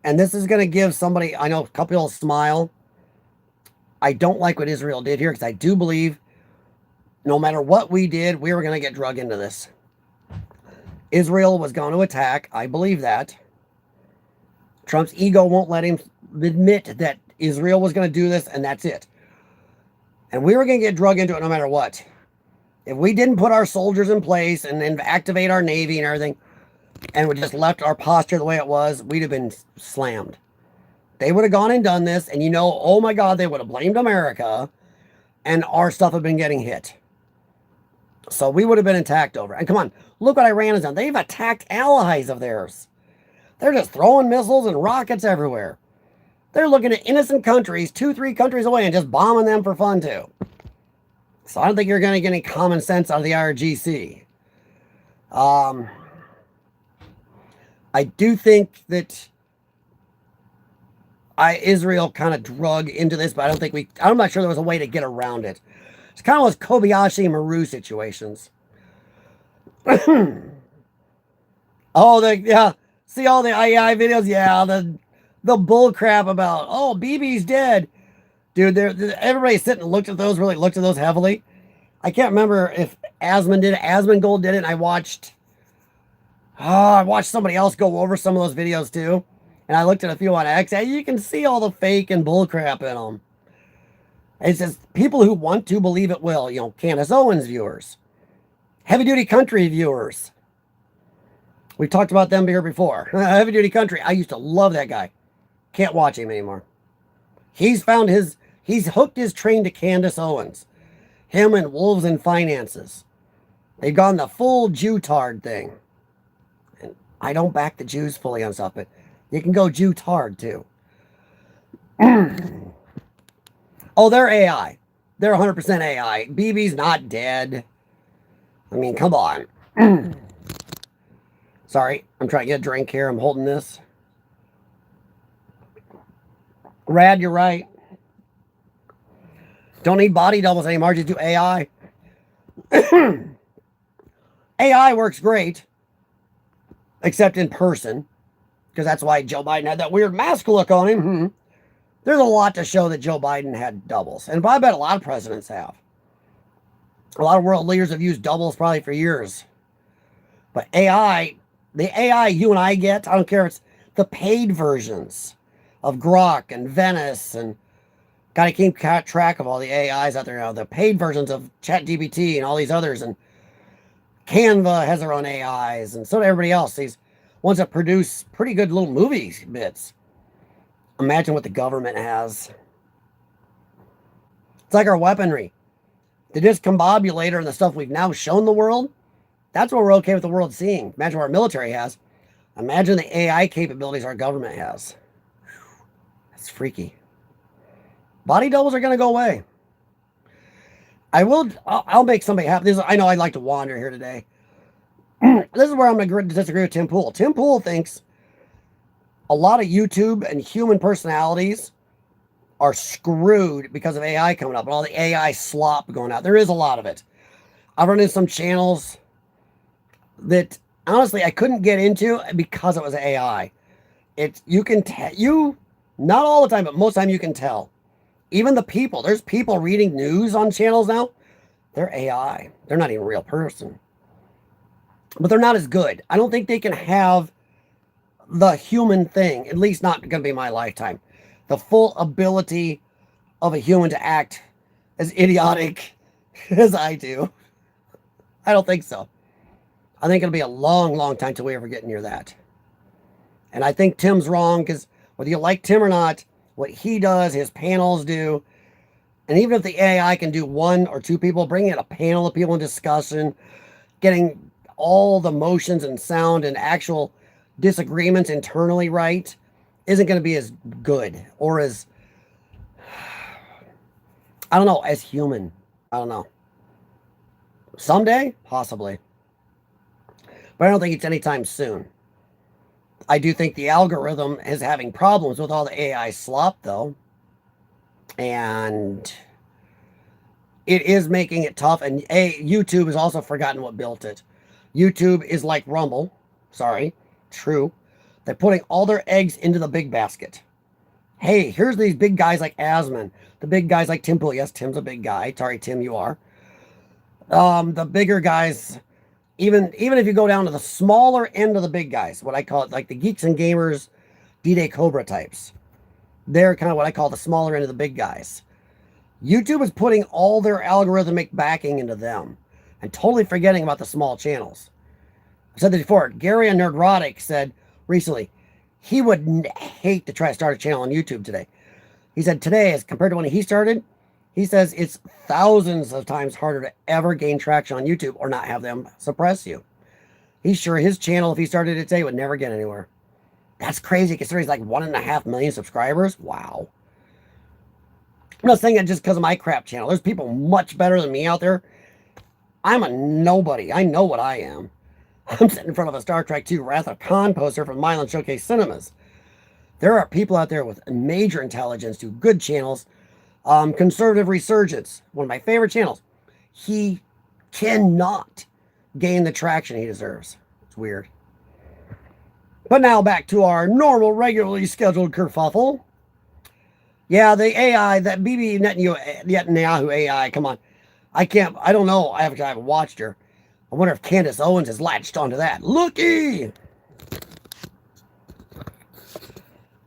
and this is going to give somebody, I know a couple will smile. I don't like what Israel did here because I do believe no matter what we did, we were going to get drug into this. Israel was going to attack. I believe that. Trump's ego won't let him admit that Israel was going to do this, and that's it. And we were going to get drug into it no matter what. If we didn't put our soldiers in place and then activate our Navy and everything, and we just left our posture the way it was, we'd have been slammed. They would have gone and done this, and you know, oh my God, they would have blamed America, and our stuff had been getting hit. So we would have been attacked over. And come on, look what Iran has done. They've attacked allies of theirs. They're just throwing missiles and rockets everywhere. They're looking at innocent countries, 2-3 countries away, and just bombing them for fun too. So I don't think you're going to get any common sense out of the IRGC. I do think that Israel kind of drug into this, but I'm not sure there was a way to get around it. It's kind of those Kobayashi Maru situations. Oh, yeah. See all the AI videos? Yeah, the bull crap about, oh, BB's dead. Dude, everybody sitting and looked at those heavily. I can't remember if Asmongold did it. Asmongold did it, and I watched somebody else go over some of those videos too. And I looked at a few on X. You can see all the fake and bull crap in them. It's just people who want to believe it will. You know, Candace Owens viewers. Heavy Duty Country viewers. We've talked about them here before. Heavy Duty Country. I used to love that guy. Can't watch him anymore. He's hooked his train to Candace Owens. Him and Wolves and Finances. They've gone the full Jew-tard thing. And I don't back the Jews fully on stuff, but you can go Jew-tard too. Oh, they're AI. They're 100% AI. BB's not dead. I mean, come on. Sorry, I'm trying to get a drink here. I'm holding this. Rad, you're right. Don't need body doubles anymore. Just do AI. AI works great. Except in person. Because that's why Joe Biden had that weird mask look on him. There's a lot to show that Joe Biden had doubles. And I bet a lot of presidents have. A lot of world leaders have used doubles probably for years. But AI, the AI you and I get, I don't care if it's the paid versions of Grok and Venice, and gotta keep track of all the AIs out there now. The paid versions of ChatGPT and all these others. And Canva has their own AIs, and so does everybody else. These ones that produce pretty good little movie bits. Imagine what the government has. It's like our weaponry. The discombobulator and the stuff we've now shown the world, that's what we're okay with the world seeing. Imagine what our military has. Imagine the AI capabilities our government has. That's freaky. Body doubles are going to go away. I'll make somebody happy. I know I'd like to wander here today. This is where I'm going to disagree with Tim Pool. Tim Pool thinks a lot of YouTube and human personalities are screwed because of AI coming up and all the AI slop going out. There is a lot of it. I've run into some channels that honestly I couldn't get into because it was AI. You can tell, not all the time, but most of the time you can tell. Even the people, there's people reading news on channels now. They're AI. They're not even a real person. But they're not as good. I don't think they can have the human thing, at least not going to be my lifetime. The full ability of a human to act as idiotic as I do. I don't think so. I think it'll be a long, long time till we ever get near that. And I think Tim's wrong because whether you like Tim or not, what he does, his panels do, and even if the AI can do one or two people, bringing in a panel of people in discussion, getting all the motions and sound and actual disagreements internally right, isn't going to be as good or as, I don't know, as human. I don't know. Someday, possibly. But I don't think it's anytime soon. I do think the algorithm is having problems with all the AI slop, though. And it is making it tough. And YouTube has also forgotten what built it. YouTube is like Rumble. Sorry. True. They're putting all their eggs into the big basket. Hey, here's these big guys like Asman. The big guys like Tim Pool. Yes, Tim's a big guy. Sorry, Tim, you are. The bigger guys, even if you go down to the smaller end of the big guys, what I call it, like the Geeks and Gamers, D-Day Cobra types. They're kind of what I call the smaller end of the big guys. YouTube is putting all their algorithmic backing into them and totally forgetting about the small channels. I said this before. Gary and Nerdrotic said recently he would hate to try to start a channel on YouTube today. He said today, as compared to when he started, he says it's thousands of times harder to ever gain traction on YouTube or not have them suppress you. He's sure his channel, if he started it today, would never get anywhere. That's crazy considering he's like 1.5 million subscribers. Wow. I'm not saying that just because of my crap channel. There's people much better than me out there. I'm a nobody. I know what I am. I'm sitting in front of a Star Trek II Wrath of Khan poster from Milan Showcase Cinemas. There are people out there with major intelligence, do good channels. Conservative Resurgence, one of my favorite channels. He cannot gain the traction he deserves. It's weird. But now back to our normal, regularly scheduled kerfuffle. Yeah, the AI, that Bibi Netanyahu AI, come on. I don't know. I haven't watched her. I wonder if Candace Owens has latched onto that. Looky!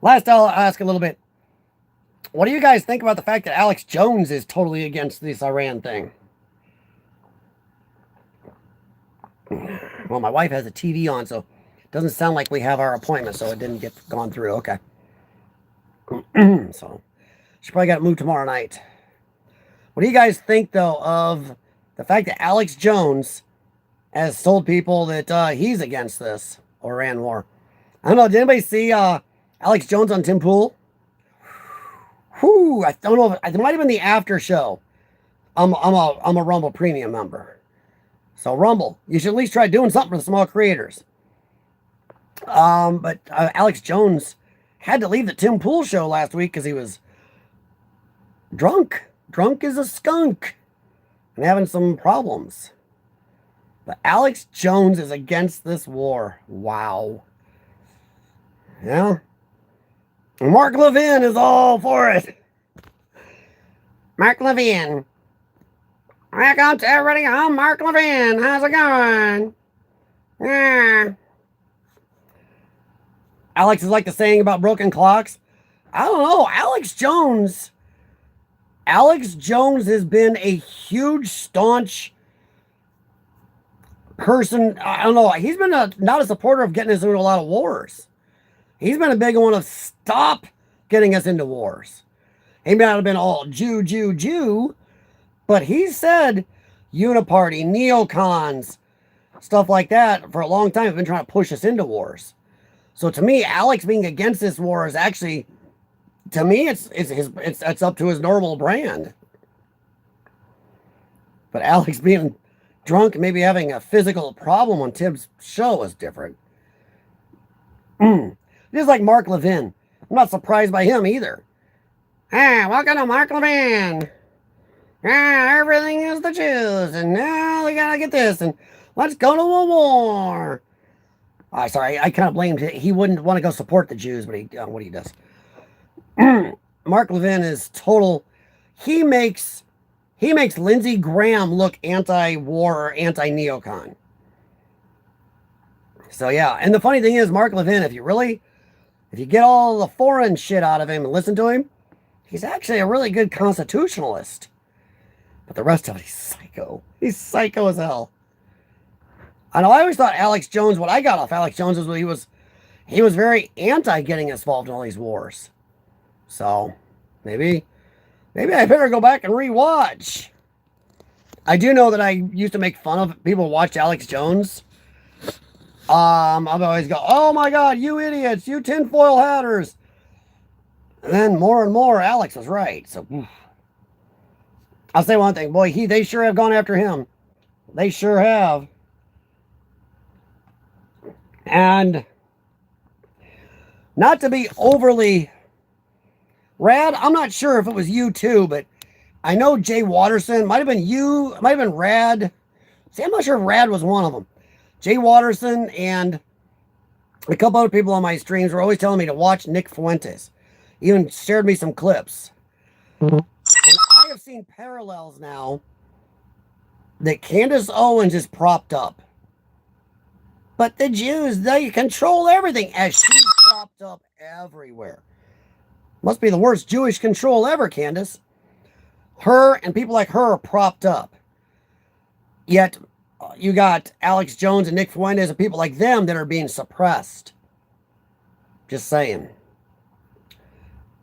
Last, I'll ask a little bit. What do you guys think about the fact that Alex Jones is totally against this Iran thing? Well, my wife has a TV on, so it doesn't sound like we have our appointment, so it didn't get gone through. Okay. So, she probably got it moved tomorrow night. What do you guys think, though, of the fact that Alex Jones has told people that he's against this Iran war? I don't know. Did anybody see Alex Jones on Tim Pool? Whew, I don't know. It might have been the after show. I'm a Rumble Premium member. So Rumble, you should at least try doing something for the small creators. But Alex Jones had to leave the Tim Pool show last week because he was drunk. Drunk as a skunk. And having some problems. But Alex Jones is against this war. Wow. Yeah. Mark Levin is all for it. Mark Levin. Welcome to everybody. I'm Mark Levin. How's it going? Yeah. Alex is like the saying about broken clocks. I don't know. Alex Jones has been a huge, staunch person, I don't know, he's been not a supporter of getting us into a lot of wars. He's been a big one of stop getting us into wars. He may not have been all Jew, Jew, Jew, but he said uniparty, neocons, stuff like that for a long time have been trying to push us into wars. So to me, Alex being against this war is actually, to me, it's up to his normal brand. But Alex being drunk, maybe having a physical problem on Tim's show is different. Just like Mark Levin. I'm not surprised by him either. Ah, welcome to Mark Levin. Ah, everything is the Jews, and now we gotta get this, and let's go to a war. Sorry, I kind of blamed him. He wouldn't want to go support the Jews, but what he does. Mark Levin is total. He makes Lindsey Graham look anti-war or anti-neocon. So yeah, and the funny thing is, Mark Levin, if you get all the foreign shit out of him and listen to him, he's actually a really good constitutionalist. But the rest of it, he's psycho. He's psycho as hell. I know. I always thought Alex Jones. What I got off Alex Jones is he was very anti getting us involved in all these wars. So maybe I better go back and rewatch. I do know that I used to make fun of people who watch Alex Jones. I'll always go, "Oh my God, you idiots, you tinfoil hatters!" And then more and more, Alex was right. So I'll say one thing, boy, they sure have gone after him. They sure have. And not to be overly Rad, I'm not sure if it was you too, but I know Jay Watterson, might have been you, might have been Rad. See, I'm not sure if Rad was one of them. Jay Watterson and a couple other people on my streams were always telling me to watch Nick Fuentes. Even shared me some clips. And I have seen parallels now that Candace Owens is propped up. But the Jews, they control everything, as she's propped up everywhere. Must be the worst Jewish control ever, Candace. Her and people like her are propped up. Yet, you got Alex Jones and Nick Fuentes and people like them that are being suppressed. Just saying.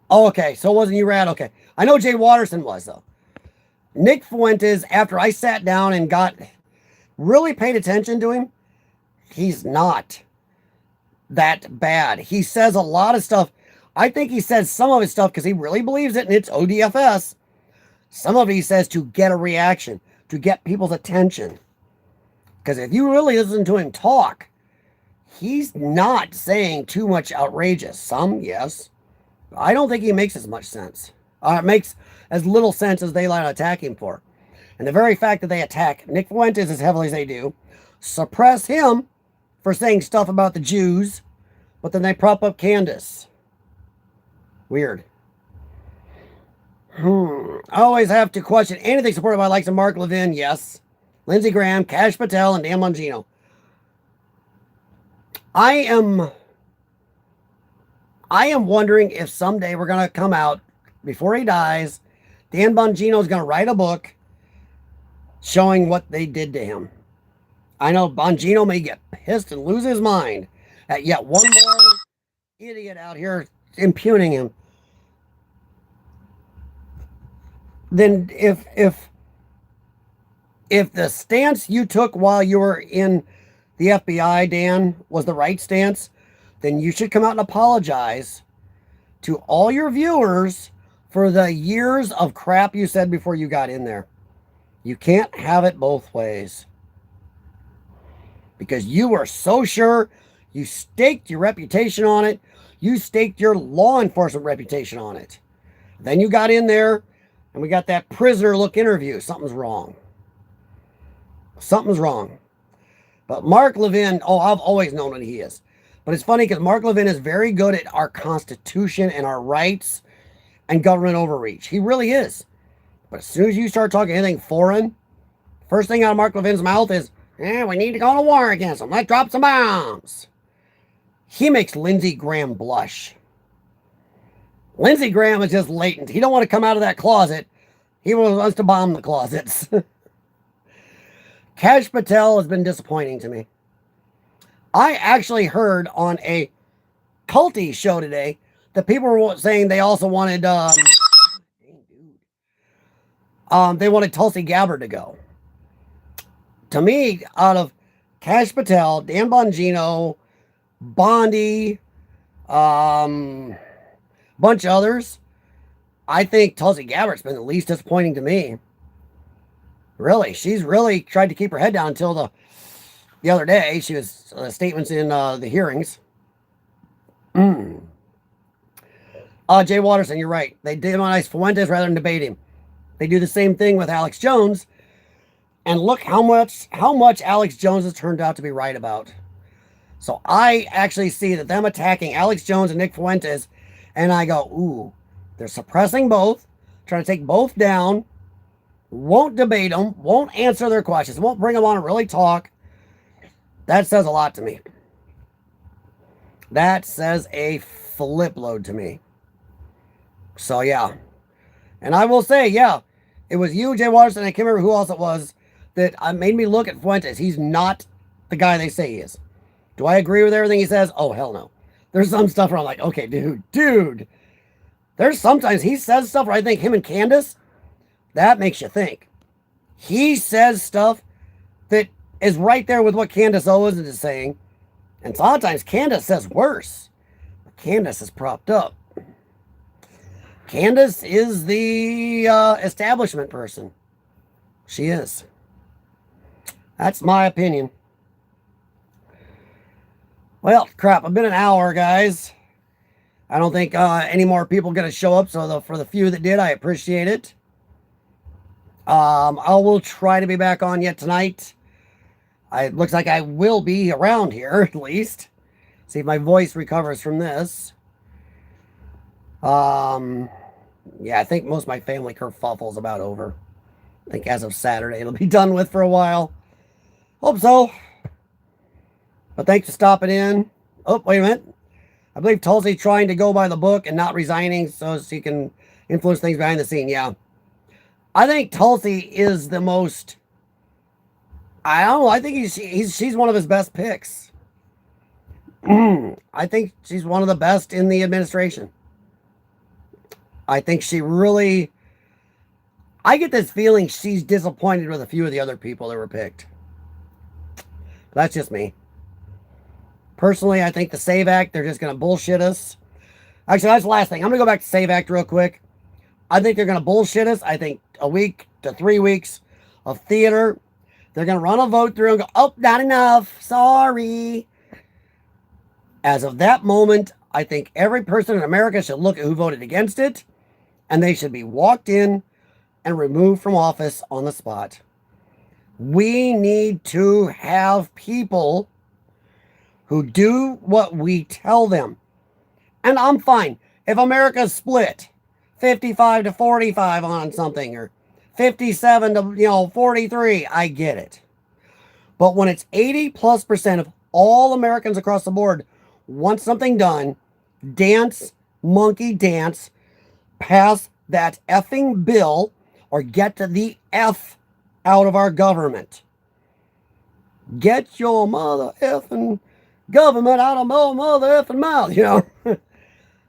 Oh, okay, so it wasn't you, Rad? Okay. I know Jay Watterson was, though. Nick Fuentes, after I sat down and really paid attention to him, he's not that bad. He says a lot of stuff. I think he says some of his stuff because he really believes it and it's ODFS. Some of it he says to get a reaction, to get people's attention. Because if you really listen to him talk, he's not saying too much outrageous. Some, yes. I don't think he makes as much sense. It makes as little sense as they like to attack him for. And the very fact that they attack Nick Fuentes as heavily as they do, suppress him for saying stuff about the Jews, but then they prop up Candace. Weird. I always have to question anything supported by likes of Mark Levin, yes. Lindsey Graham, Kash Patel, and Dan Bongino. I am wondering if someday we're going to come out, before he dies, Dan Bongino is going to write a book showing what they did to him. I know Bongino may get pissed and lose his mind at yet one more idiot out here impugning him. Then if the stance you took while you were in the FBI, Dan, was the right stance, then you should come out and apologize to all your viewers for the years of crap you said before you got in there. You can't have it both ways. Because you were so sure, you staked your reputation on it. You staked your law enforcement reputation on it. Then you got in there, and we got that prisoner look interview. Something's wrong. Something's wrong. But Mark Levin, I've always known what he is. But it's funny because Mark Levin is very good at our Constitution and our rights and government overreach. He really is. But as soon as you start talking anything foreign, first thing out of Mark Levin's mouth is, we need to go to war against them. Let's drop some bombs. He makes Lindsey Graham blush. Lindsey Graham is just latent. He don't want to come out of that closet. He wants to bomb the closets. Cash Patel has been disappointing to me. I actually heard on a culty show today that people were saying they also wanted they wanted Tulsi Gabbard to go. To me, out of Cash Patel, Dan Bongino, Bondi, bunch of others, I think Tulsi Gabbard's been the least disappointing to me. Really, she's really tried to keep her head down until the other day. She was statements in the hearings. Jay Watterson, you're right. They demonize Fuentes rather than debate him. They do the same thing with Alex Jones. And look how much Alex Jones has turned out to be right about. So I actually see that them attacking Alex Jones and Nick Fuentes, and I go, ooh, they're suppressing both, trying to take both down, won't debate them, won't answer their questions, won't bring them on and really talk. That says a lot to me. That says a flip load to me. So, yeah. And I will say, yeah, it was you, Jay Watterson, and I can't remember who else it was, that made me look at Fuentes. He's not the guy they say he is. Do I agree with everything he says? Oh, hell no. There's some stuff where I'm like, okay, dude. There's sometimes he says stuff where I think him and Candace, that makes you think. He says stuff that is right there with what Candace Owens is saying. And sometimes Candace says worse. Candace is propped up. Candace is the establishment person. She is. That's my opinion. Well, crap, I've been an hour, guys. I don't think any more people going to show up, so for the few that did, I appreciate it. I will try to be back on yet tonight. It looks like I will be around here, at least. See if my voice recovers from this. Yeah, I think most of my family kerfuffle is about over. I think as of Saturday, it'll be done with for a while. Hope so. But thanks for stopping in. Oh, wait a minute. I believe Tulsi's trying to go by the book and not resigning so she can influence things behind the scene. Yeah. I think Tulsi is the most... I don't know. I think she's one of his best picks. I think she's one of the best in the administration. I think she really... I get this feeling she's disappointed with a few of the other people that were picked. That's just me. Personally, I think the SAVE Act, they're just going to bullshit us. Actually, that's the last thing. I'm going to go back to SAVE Act real quick. I think they're going to bullshit us. I think a week to 3 weeks of theater. They're going to run a vote through and go, oh, not enough. Sorry. As of that moment, I think every person in America should look at who voted against it, and they should be walked in and removed from office on the spot. We need to have people who do what we tell them. And I'm fine. If America's split 55 to 45 on something, or 57 to 43, I get it. But when it's 80+% of all Americans across the board want something done, dance, monkey dance, pass that effing bill, or get to the F out of our government. Get your mother effing government out of my mother effing mouth,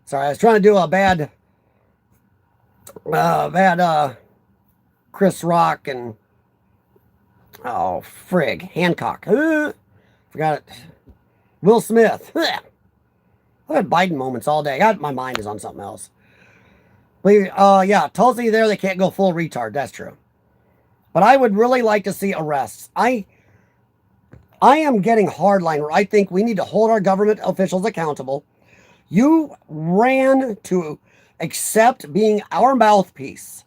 Sorry, I was trying to do a bad Chris Rock and Hancock. Forgot it. Will Smith. I've had Biden moments all day. My mind is on something else. But yeah, Tulsi there, they can't go full retard. That's true. But I would really like to see arrests. I am getting hardline where I think we need to hold our government officials accountable. You ran to accept being our mouthpiece.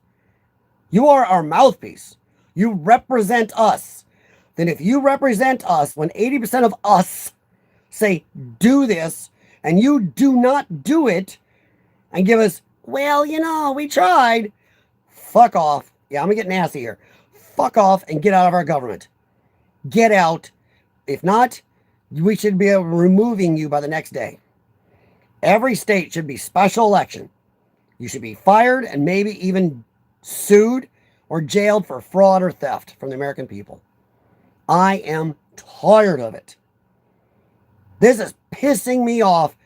You are our mouthpiece. You represent us. Then if you represent us, when 80% of us say, do this, and you do not do it, and give us, well, we tried. Fuck off. Yeah, I'm going to get nasty here. Fuck off and get out of our government. Get out. If not, we should be removing you by the next day. Every state should be special election. You should be fired and maybe even sued or jailed for fraud or theft from the American people. I am tired of it. This is pissing me off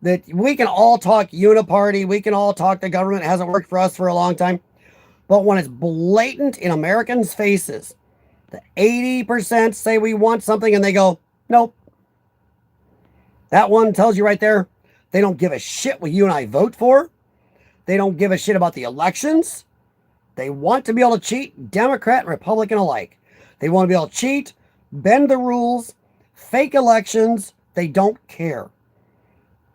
that we can all talk uniparty. We can all talk the government hasn't worked for us for a long time. But when it's blatant in Americans' faces, the 80% say we want something and they go, nope. That one tells you right there, they don't give a shit what you and I vote for. They don't give a shit about the elections. They want to be able to cheat, Democrat and Republican alike. They want to be able to cheat, bend the rules, fake elections. They don't care.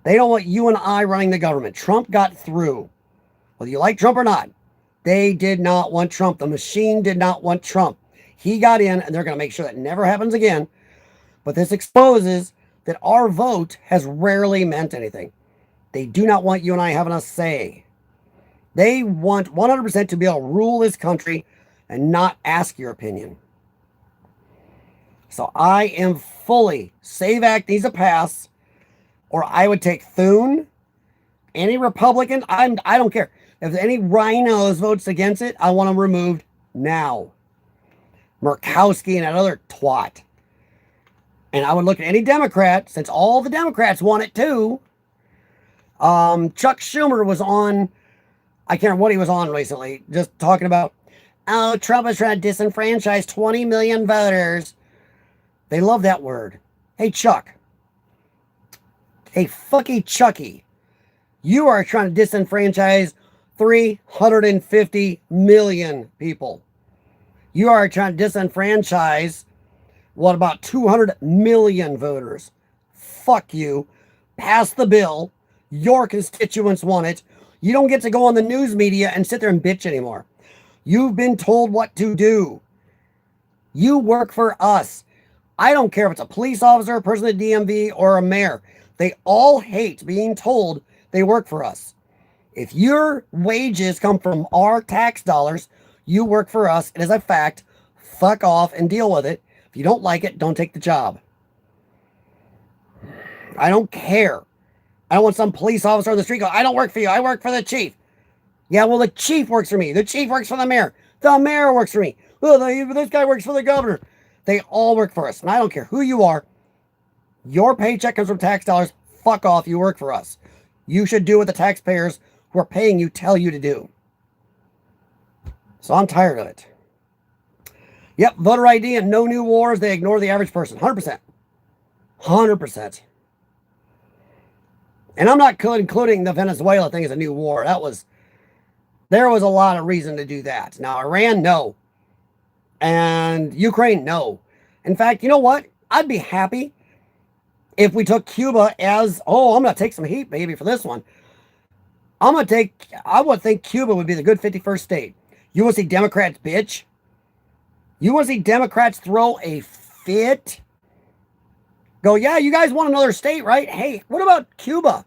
They don't want you and I running the government. Trump got through. Whether you like Trump or not, they did not want Trump. The machine did not want Trump. He got in, and they're going to make sure that never happens again. But this exposes that our vote has rarely meant anything. They do not want you and I having a say. They want 100% to be able to rule this country and not ask your opinion. So I am fully, SAVE Act needs to pass, or I would take Thune, any Republican, I don't care. If any rhinos votes against it, I want them removed now. Murkowski and that other twat. And I would look at any Democrat, since all the Democrats want it too. Chuck Schumer was on, I can't remember what he was on recently, just talking about, oh, Trump is trying to disenfranchise 20 million voters. They love that word. Hey, Chuck. Hey, fucky Chucky. You are trying to disenfranchise 350 million people. You are trying to disenfranchise, what, about 200 million voters. Fuck you. Pass the bill. Your constituents want it. You don't get to go on the news media and sit there and bitch anymore. You've been told what to do. You work for us. I don't care if it's a police officer, a person at DMV, or a mayor. They all hate being told they work for us. If your wages come from our tax dollars, you work for us. It is a fact. Fuck off and deal with it. If you don't like it, don't take the job. I don't care. I don't want some police officer on the street go, I don't work for you. I work for the chief. Yeah, well, the chief works for me. The chief works for the mayor. The mayor works for me. Oh, this guy works for the governor. They all work for us. And I don't care who you are. Your paycheck comes from tax dollars. Fuck off. You work for us. You should do what the taxpayers who are paying you tell you to do. So I'm tired of it. Yep, voter ID and no new wars. They ignore the average person. 100%. 100%. And I'm not including the Venezuela thing as a new war. There was a lot of reason to do that. Now, Iran, no. And Ukraine, no. In fact, you know what? I'd be happy if we took Cuba as, oh, I'm going to take some heat, baby, for this one. I would think Cuba would be the good 51st state. You want to see Democrats bitch? You want to see Democrats throw a fit? Go, yeah, you guys want another state, right? Hey, what about Cuba?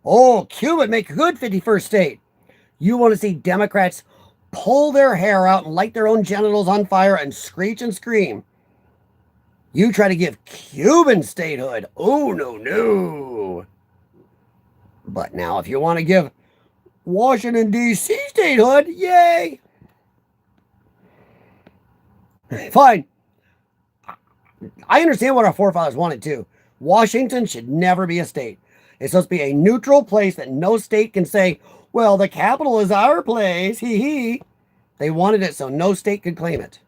Oh, Cuba would make a good 51st state. You want to see Democrats pull their hair out and light their own genitals on fire and screech and scream. You try to give Cuban statehood. Oh, no. But now if you want to give Washington, D.C. statehood, yay. Fine. I understand what our forefathers wanted too. Washington should never be a state. It's supposed to be a neutral place that no state can say, well, the capital is our place. Hee hee. They wanted it so no state could claim it.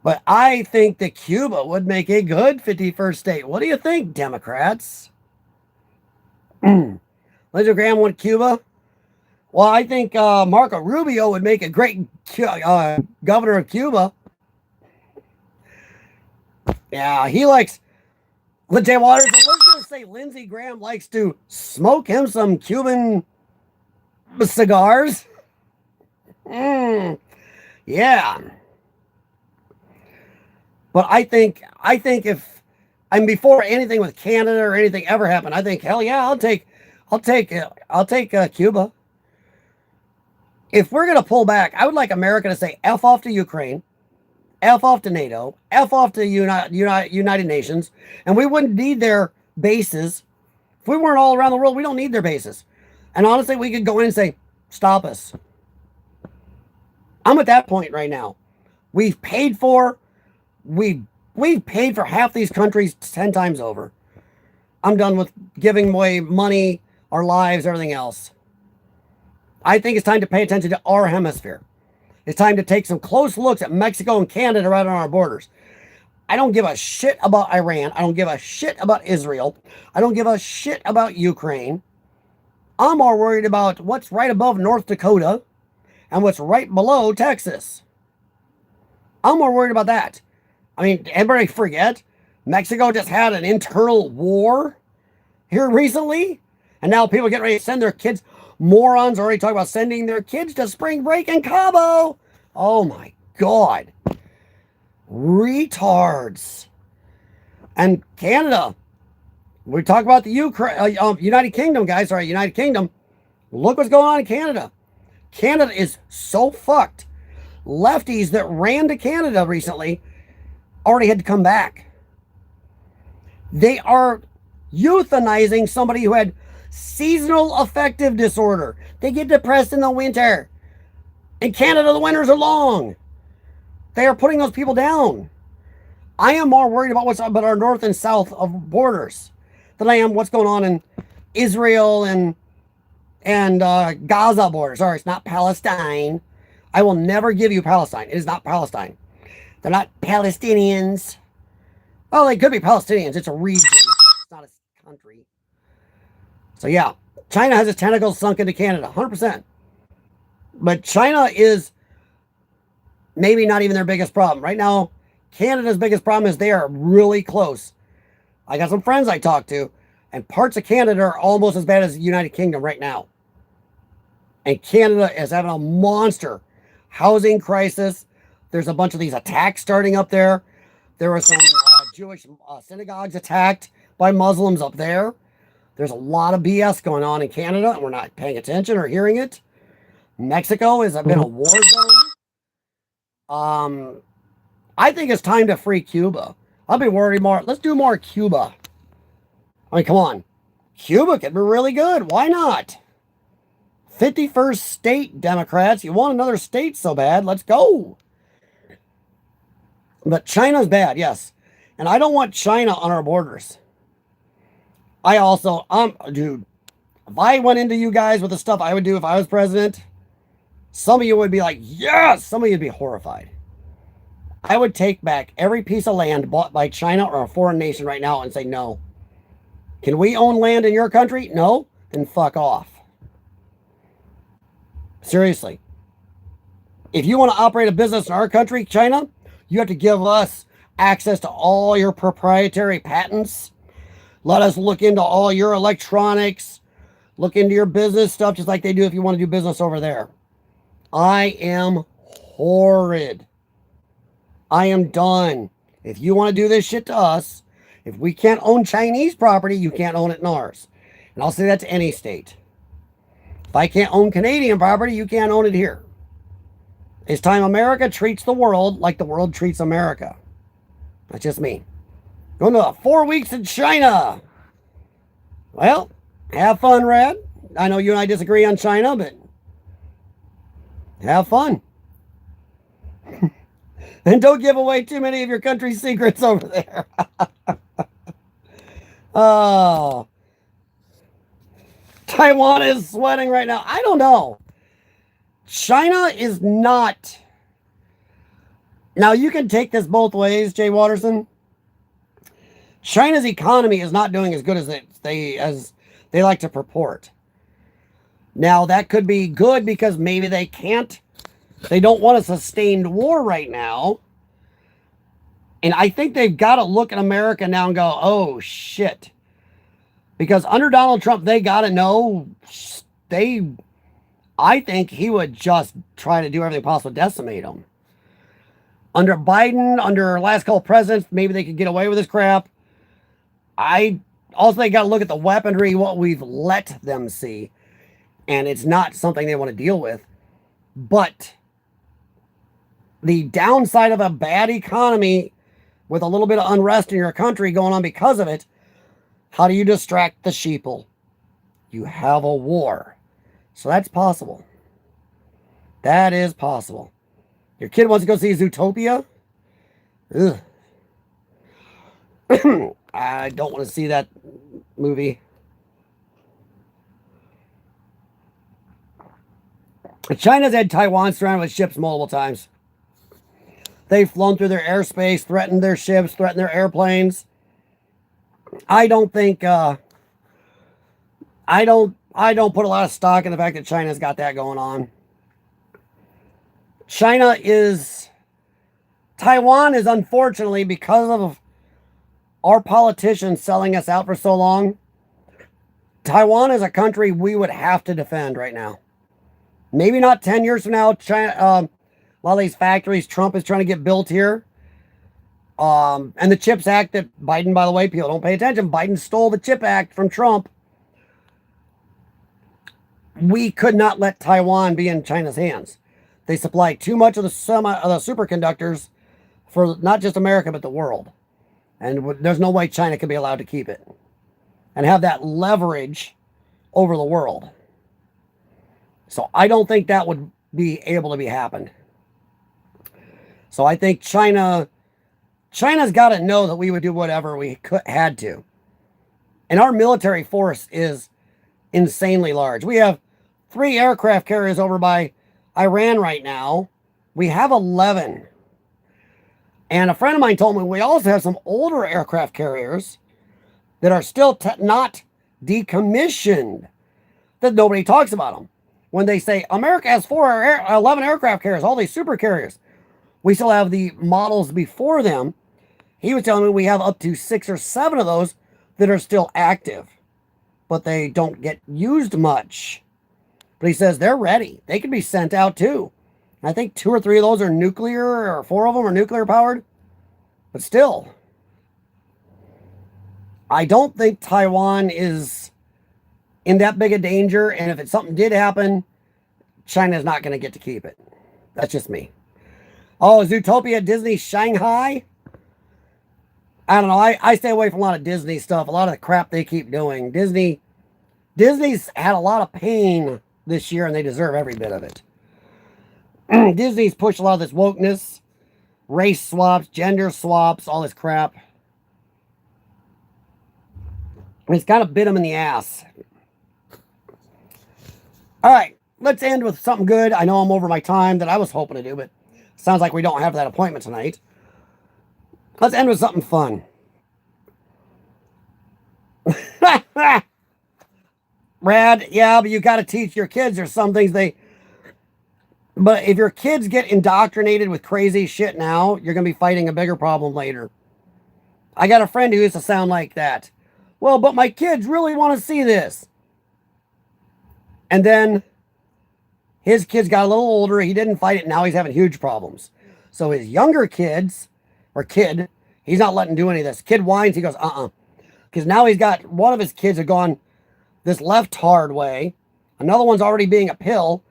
But I think that Cuba would make a good 51st state. What do you think, Democrats? Lindsey Graham want Cuba? Well, I think Marco Rubio would make a great governor of Cuba. Yeah, he likes Jay Waters. Let's just say Lindsey Graham likes to smoke him some Cuban cigars. Yeah. But I think if before anything with Canada or anything ever happened, I think hell yeah, I'll take Cuba. If we're gonna pull back, I would like America to say F off to Ukraine, F off to NATO, F off to United Nations, and we wouldn't need their bases. If we weren't all around the world, we don't need their bases. And honestly, we could go in and say, stop us. I'm at that point right now. We've paid for we've paid for half these countries 10 times over. I'm done with giving away money, our lives, everything else. I think it's time to pay attention to our hemisphere. It's time to take some close looks at Mexico and Canada right on our borders. I don't give a shit about Iran. I don't give a shit about Israel. I don't give a shit about Ukraine. I'm more worried about what's right above North Dakota and what's right below Texas. I'm more worried about that. I mean, everybody forget Mexico just had an internal war here recently, and now people get ready to send their kids. Morons already talking about sending their kids to spring break in Cabo. Oh my God. Retards. And Canada. We talk about the United Kingdom, guys. Sorry, United Kingdom. Look what's going on in Canada. Canada is so fucked. Lefties that ran to Canada recently already had to come back. They are euthanizing somebody who had seasonal affective disorder. They get depressed in the winter. In Canada, the winters are long. They are putting those people down. I am more worried about what's about our north and south of borders than I am what's going on in Israel and Gaza border. Sorry, it's not Palestine. I will never give you Palestine. It is not Palestine. They're not Palestinians. Well, they could be Palestinians. It's a region. It's not a country. So yeah, China has its tentacles sunk into Canada, 100%. But China is maybe not even their biggest problem. Right now, Canada's biggest problem is they are really close. I got some friends I talk to, and parts of Canada are almost as bad as the United Kingdom right now. And Canada is having a monster housing crisis. There's a bunch of these attacks starting up there. There were some Jewish synagogues attacked by Muslims up there. There's a lot of BS going on in Canada, and we're not paying attention or hearing it. Mexico has been a war zone. I think it's time to free Cuba. I'll be worried more. Let's do more Cuba. I mean, come on. Cuba could be really good. Why not? 51st state Democrats. You want another state so bad. Let's go. But China's bad, yes. And I don't want China on our borders. I also, dude, if I went into you guys with the stuff I would do if I was president, some of you would be like, yes! Some of you would be horrified. I would take back every piece of land bought by China or a foreign nation right now and say, no. Can we own land in your country? No? Then fuck off. Seriously. If you want to operate a business in our country, China, you have to give us access to all your proprietary patents. Let us look into all your electronics. Look into your business stuff just like they do if you want to do business over there. I am horrid. I am done. If you want to do this shit to us, if we can't own Chinese property, you can't own it in ours. And I'll say that to any state. If I can't own Canadian property, you can't own it here. It's time America treats the world like the world treats America. That's just me. Going to 4 weeks in China. Well, have fun, Rad. I know you and I disagree on China, but have fun. And don't give away too many of your country's secrets over there. Oh. Taiwan is sweating right now. I don't know. China is not. Now, you can take this both ways, Jay Watterson. China's economy is not doing as good as they like to purport. Now, that could be good because maybe they don't want a sustained war right now. And I think they've got to look at America now and go, oh, shit. Because under Donald Trump, they got to know, I think he would just try to do everything possible to decimate them. Under Biden, under last couple presidents, maybe they could get away with this crap. They got to look at the weaponry, what we've let them see. And it's not something they want to deal with. But the downside of a bad economy with a little bit of unrest in your country going on because of it, how do you distract the sheeple? You have a war. So that's possible. That is possible. Your kid wants to go see Zootopia? Ugh, I don't want to see that movie. China's had Taiwan surrounded with ships multiple times. They've flown through their airspace, threatened their ships, threatened their airplanes. I don't think I don't put a lot of stock in the fact that China's got that going on. Taiwan is unfortunately, because of our politicians selling us out for so long, Taiwan is a country we would have to defend right now. Maybe not 10 years from now. China, a lot of these factories Trump is trying to get built here. And the CHIPS Act that Biden, by the way, people don't pay attention. Biden stole the CHIP Act from Trump. We could not let Taiwan be in China's hands. They supply too much of the superconductors for not just America, but the world. And there's no way China can be allowed to keep it and have that leverage over the world. So I don't think that would be able to be happened. So I think China's got to know that we would do whatever we had to. And our military force is insanely large. We have 3 aircraft carriers over by Iran right now. We have 11. And a friend of mine told me we also have some older aircraft carriers that are still not decommissioned, that nobody talks about them. When they say America has 11 aircraft carriers, all these super carriers, we still have the models before them. He was telling me we have up to 6 or 7 of those that are still active, but they don't get used much. But he says they're ready. They can be sent out too. I think 2 or 3 of those are nuclear, or 4 of them are nuclear powered. But still, I don't think Taiwan is in that big a danger. And if something did happen, China's not going to get to keep it. That's just me. Oh, Zootopia Disney Shanghai? I don't know. I stay away from a lot of Disney stuff. A lot of the crap they keep doing. Disney's had a lot of pain this year, and they deserve every bit of it. Disney's pushed a lot of this wokeness, race swaps, gender swaps, all this crap. And it's kind of bit them in the ass. All right, let's end with something good. I know I'm over my time that I was hoping to do, but sounds like we don't have that appointment tonight. Let's end with something fun. Rad, yeah, but you got to teach your kids. There's some things but if your kids get indoctrinated with crazy shit now, you're going to be fighting a bigger problem later. I got a friend who used to sound like that. Well, but my kids really want to see this. And then his kids got a little older. He didn't fight it. Now he's having huge problems. So his younger kids, or kid, he's not letting do any of this. Kid whines. He goes, Because now he's got, one of his kids have gone this left hard way. Another one's already being a pill.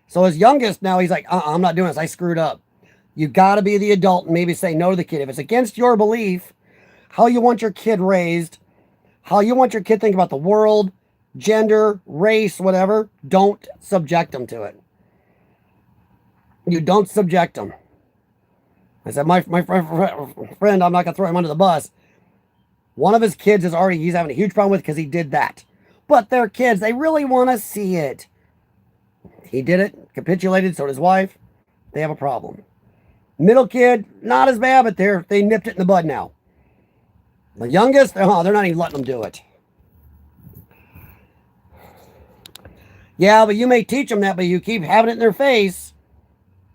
So his youngest now, he's like, I'm not doing this. I screwed up. You got to be the adult and maybe say no to the kid. If it's against your belief, how you want your kid raised, how you want your kid think about the world, gender, race, whatever, don't subject them to it. You don't subject them. I said, my friend, I'm not going to throw him under the bus. One of his kids he's having a huge problem with because he did that. But they're kids. They really want to see it. He did it, capitulated, so did his wife. They have a problem. Middle kid, not as bad, but they nipped it in the bud now. The youngest, they're not even letting them do it. Yeah, but you may teach them that, but you keep having it in their face,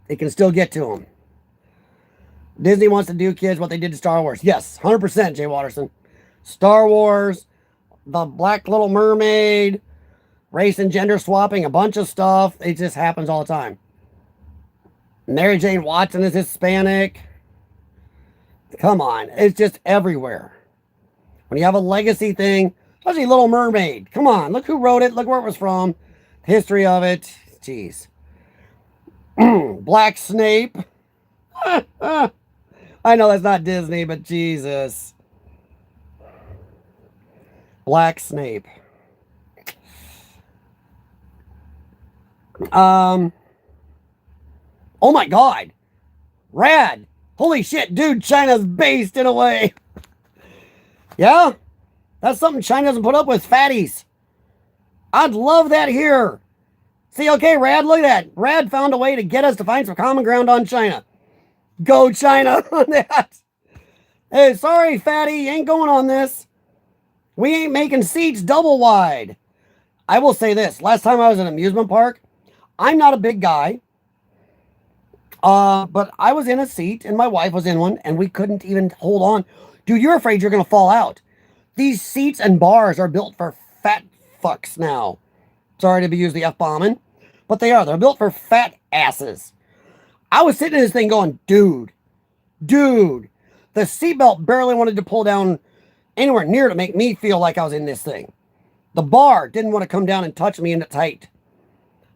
it can still get to them. Disney wants to do kids what they did to Star Wars. Yes, 100%, Jay Watterson. Star Wars, the Black Little Mermaid, race and gender swapping, a bunch of stuff. It just happens all the time. Mary Jane Watson is Hispanic. Come on. It's just everywhere. When you have a legacy thing, especially Little Mermaid. Come on. Look who wrote it. Look where it was from. The history of it. Jeez. Black Snape. I know that's not Disney, but Jesus. Black Snape. Oh my God. Rad. Holy shit, dude, China's based in a way. Yeah, that's something China doesn't put up with, fatties. I'd love that here. See, okay, Rad, look at that. Rad found a way to get us to find some common ground on China. Go China on that. Hey, sorry, fatty, you ain't going on this. We ain't making seats double wide. I will say this. Last time I was in an amusement park, I'm not a big guy. But I was in a seat and my wife was in one and we couldn't even hold on. Dude, you're afraid you're going to fall out. These seats and bars are built for fat fucks now. Sorry to be using the F-bombing, but they are. They're built for fat asses. I was sitting in this thing going, dude, the seatbelt barely wanted to pull down anywhere near to make me feel like I was in this thing. The bar didn't want to come down and touch me in it tight.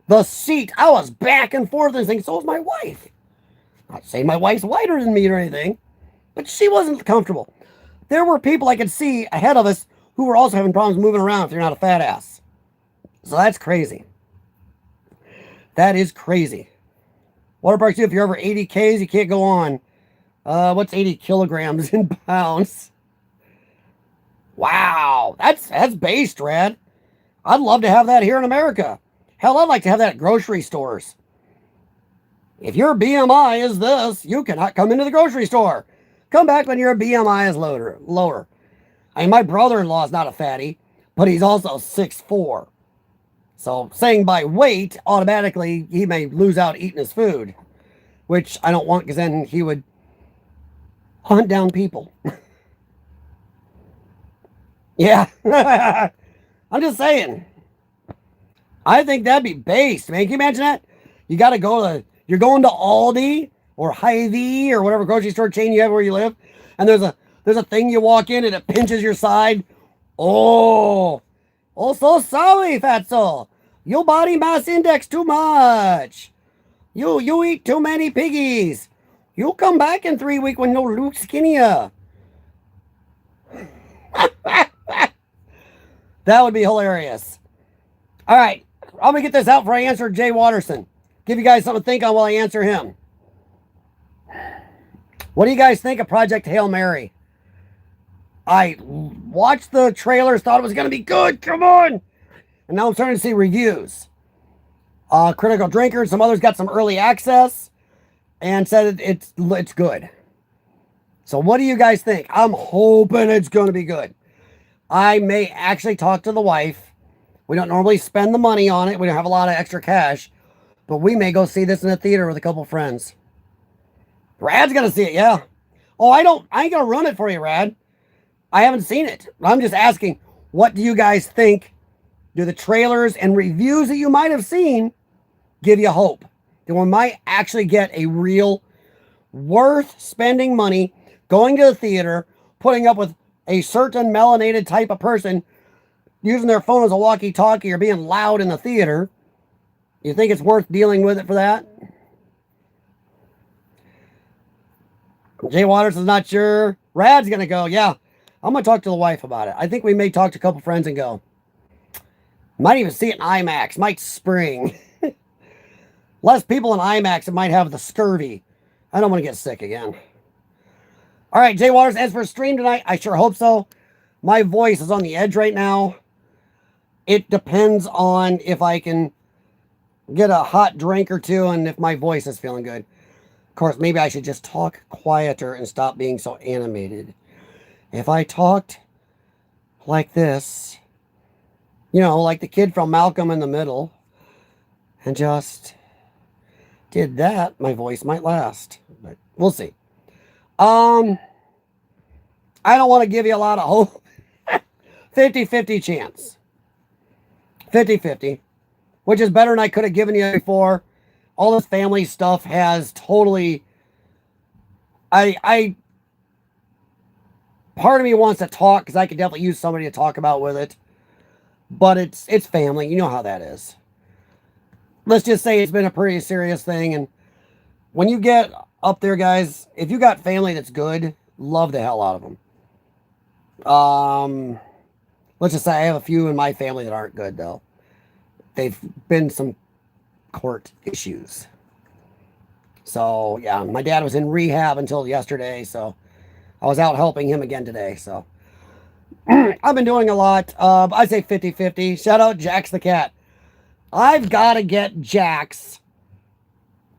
The seat, I was back and forth in this thing. So was my wife. Not saying my wife's whiter than me or anything, but she wasn't comfortable. There were people I could see ahead of us who were also having problems moving around if you're not a fat ass. So that's crazy. That is crazy. Water parks, if you're over 80 Ks, you can't go on. What's 80 kilograms in pounds? Wow, that's based, Rad. I'd love to have that here in America. Hell, I'd like to have that at grocery stores. If your BMI is this, you cannot come into the grocery store. Come back when your BMI is lower. I mean, my brother-in-law is not a fatty, but he's also 6'4". So saying by weight, automatically he may lose out eating his food, which I don't want because then he would hunt down people. Yeah. I'm just saying. I think that'd be based, man. Can you imagine that? You got to you're going to Aldi or Hy-Vee or whatever grocery store chain you have where you live, and there's a thing you walk in and it pinches your side. Oh, so sorry, fatso. Your body mass index too much. You eat too many piggies. You come back in 3 weeks when you look skinnier. That would be hilarious. All right, I'm gonna get this out before I answer Jay Watterson. Give you guys something to think on while I answer him. What do you guys think of Project Hail Mary? I watched the trailers, thought it was going to be good. Come on. And now I'm starting to see reviews. Critical Drinker and some others got some early access and said it's good. So what do you guys think? I'm hoping it's going to be good. I may actually talk to the wife. We don't normally spend the money on it. We don't have a lot of extra cash. But we may go see this in the theater with a couple friends. Rad's going to see it, yeah. Oh, I ain't going to run it for you, Rad. I haven't seen it. I'm just asking, what do you guys think? Do the trailers and reviews that you might have seen give you hope that we might actually get a real worth spending money, going to the theater, putting up with a certain melanated type of person using their phone as a walkie-talkie or being loud in the theater? You think it's worth dealing with it for that? Jay Waters is not sure. Rad's going to go, yeah. I'm going to talk to the wife about it. I think we may talk to a couple friends and go. Might even see it in IMAX. Might spring. Less people in IMAX, it might have the scurvy. I don't want to get sick again. All right, Jay Waters, as for stream tonight, I sure hope so. My voice is on the edge right now. It depends on if I can get a hot drink or two and if my voice is feeling good. Of course, maybe I should just talk quieter and stop being so animated. If I talked like this, you know, like the kid from Malcolm in the Middle, and just did that, my voice might last. But we'll see. I don't want to give you a lot of hope. 50-50 chance. 50-50. Which is better than I could have given you before. All this family stuff has totally... Part of me wants to talk because I could definitely use somebody to talk about with it. But it's family. You know how that is. Let's just say it's been a pretty serious thing. And when you get up there, guys, if you got family that's good, love the hell out of them. Let's just say I have a few in my family that aren't good, though. They've been some court issues. So, yeah, my dad was in rehab until yesterday, so I was out helping him again today. So, I've been doing a lot. I say 50-50. Shout out Jax the cat. I've got to get Jax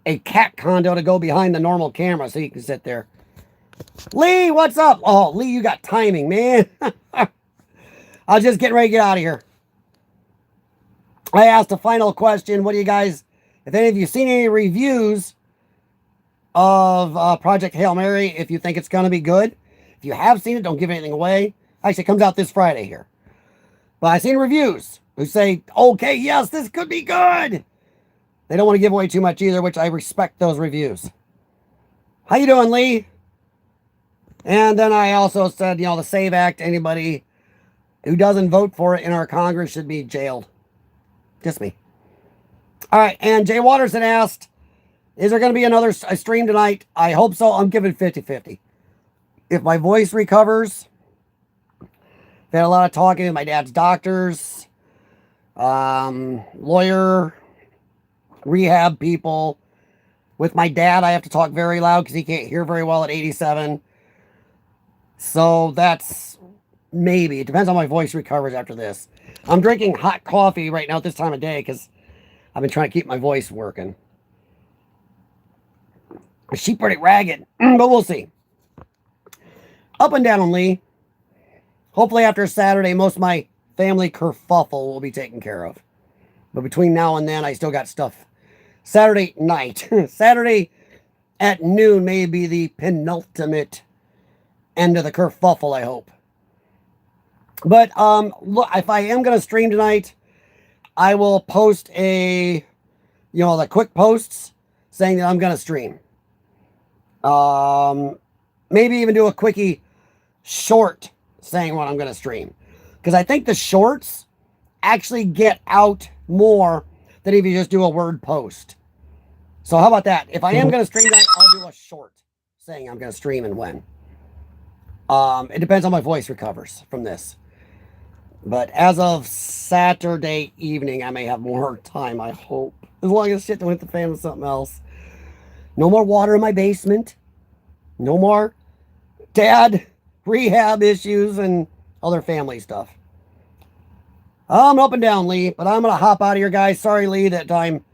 a cat condo to go behind the normal camera so he can sit there. Lee, what's up? Oh, Lee, you got timing, man. I was just getting ready to get out of here. I asked a final question. What do you guys, if any of you seen any reviews of Project Hail Mary, if you think it's going to be good? If you have seen it, don't give anything away. Actually, it comes out this Friday here. But I've seen reviews who say, okay, yes, this could be good. They don't want to give away too much either, which I respect those reviews. How you doing, Lee? And then I also said, the SAVE Act, anybody who doesn't vote for it in our Congress should be jailed. Just me. All right, and Jay Watterson asked, is there going to be another stream tonight? I hope so. I'm giving 50-50. If my voice recovers, had a lot of talking with my dad's doctors, lawyer, rehab people. With my dad, I have to talk very loud because he can't hear very well at 87. So that's maybe. It depends on my voice recovers after this. I'm drinking hot coffee right now at this time of day because I've been trying to keep my voice working. She's pretty ragged, but we'll see. Up and down, Lee. Hopefully after Saturday, most of my family kerfuffle will be taken care of. But between now and then, I still got stuff. Saturday night. Saturday at noon may be the penultimate end of the kerfuffle, I hope. But look, if I am going to stream tonight, I will post the quick posts saying that I'm going to stream. Maybe even do a quickie short saying what I'm going to stream. Because I think the shorts actually get out more than if you just do a word post. So how about that? If I am going to stream tonight, I'll do a short saying I'm going to stream and when. It depends on my voice recovers from this. But as of Saturday evening, I may have more time, I hope. As long as shit don't hit the fan with something else. No more water in my basement. No more dad rehab issues and other family stuff. I'm up and down, Lee, but I'm going to hop out of here, guys. Sorry, Lee, I'm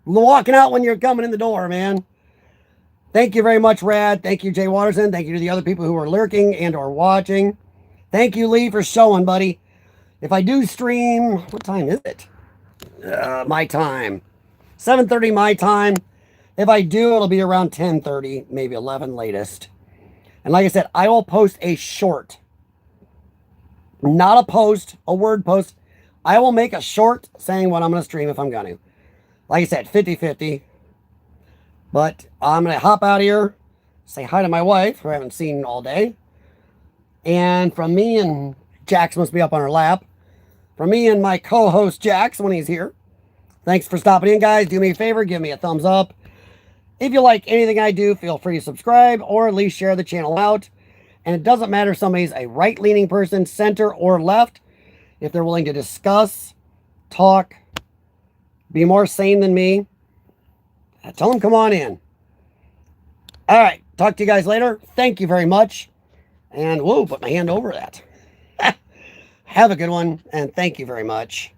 walking out when you're coming in the door, man. Thank you very much, Rad. Thank you, Jay Watterson. Thank you to the other people who are lurking and or watching. Thank you, Lee, for showing, buddy. If I do stream, what time is it? My time. 7:30 my time. If I do, it'll be around 10:30, maybe 11 latest. And like I said, I will post a short. Not a post, a word post. I will make a short saying what I'm going to stream if I'm going to. Like I said, 50-50. But I'm going to hop out of here, say hi to my wife, who I haven't seen all day. And from me, and Jax must be up on her lap. From me and my co-host, Jax, when he's here. Thanks for stopping in, guys. Do me a favor, give me a thumbs up. If you like anything I do, feel free to subscribe or at least share the channel out. And it doesn't matter if somebody's a right-leaning person, center, or left. If they're willing to discuss, talk, be more sane than me, tell them come on in. All right. Talk to you guys later. Thank you very much. And whoa, put my hand over that. Have a good one. And thank you very much.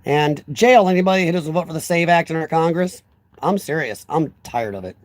And jail anybody who doesn't vote for the SAVE Act in our Congress. I'm serious. I'm tired of it.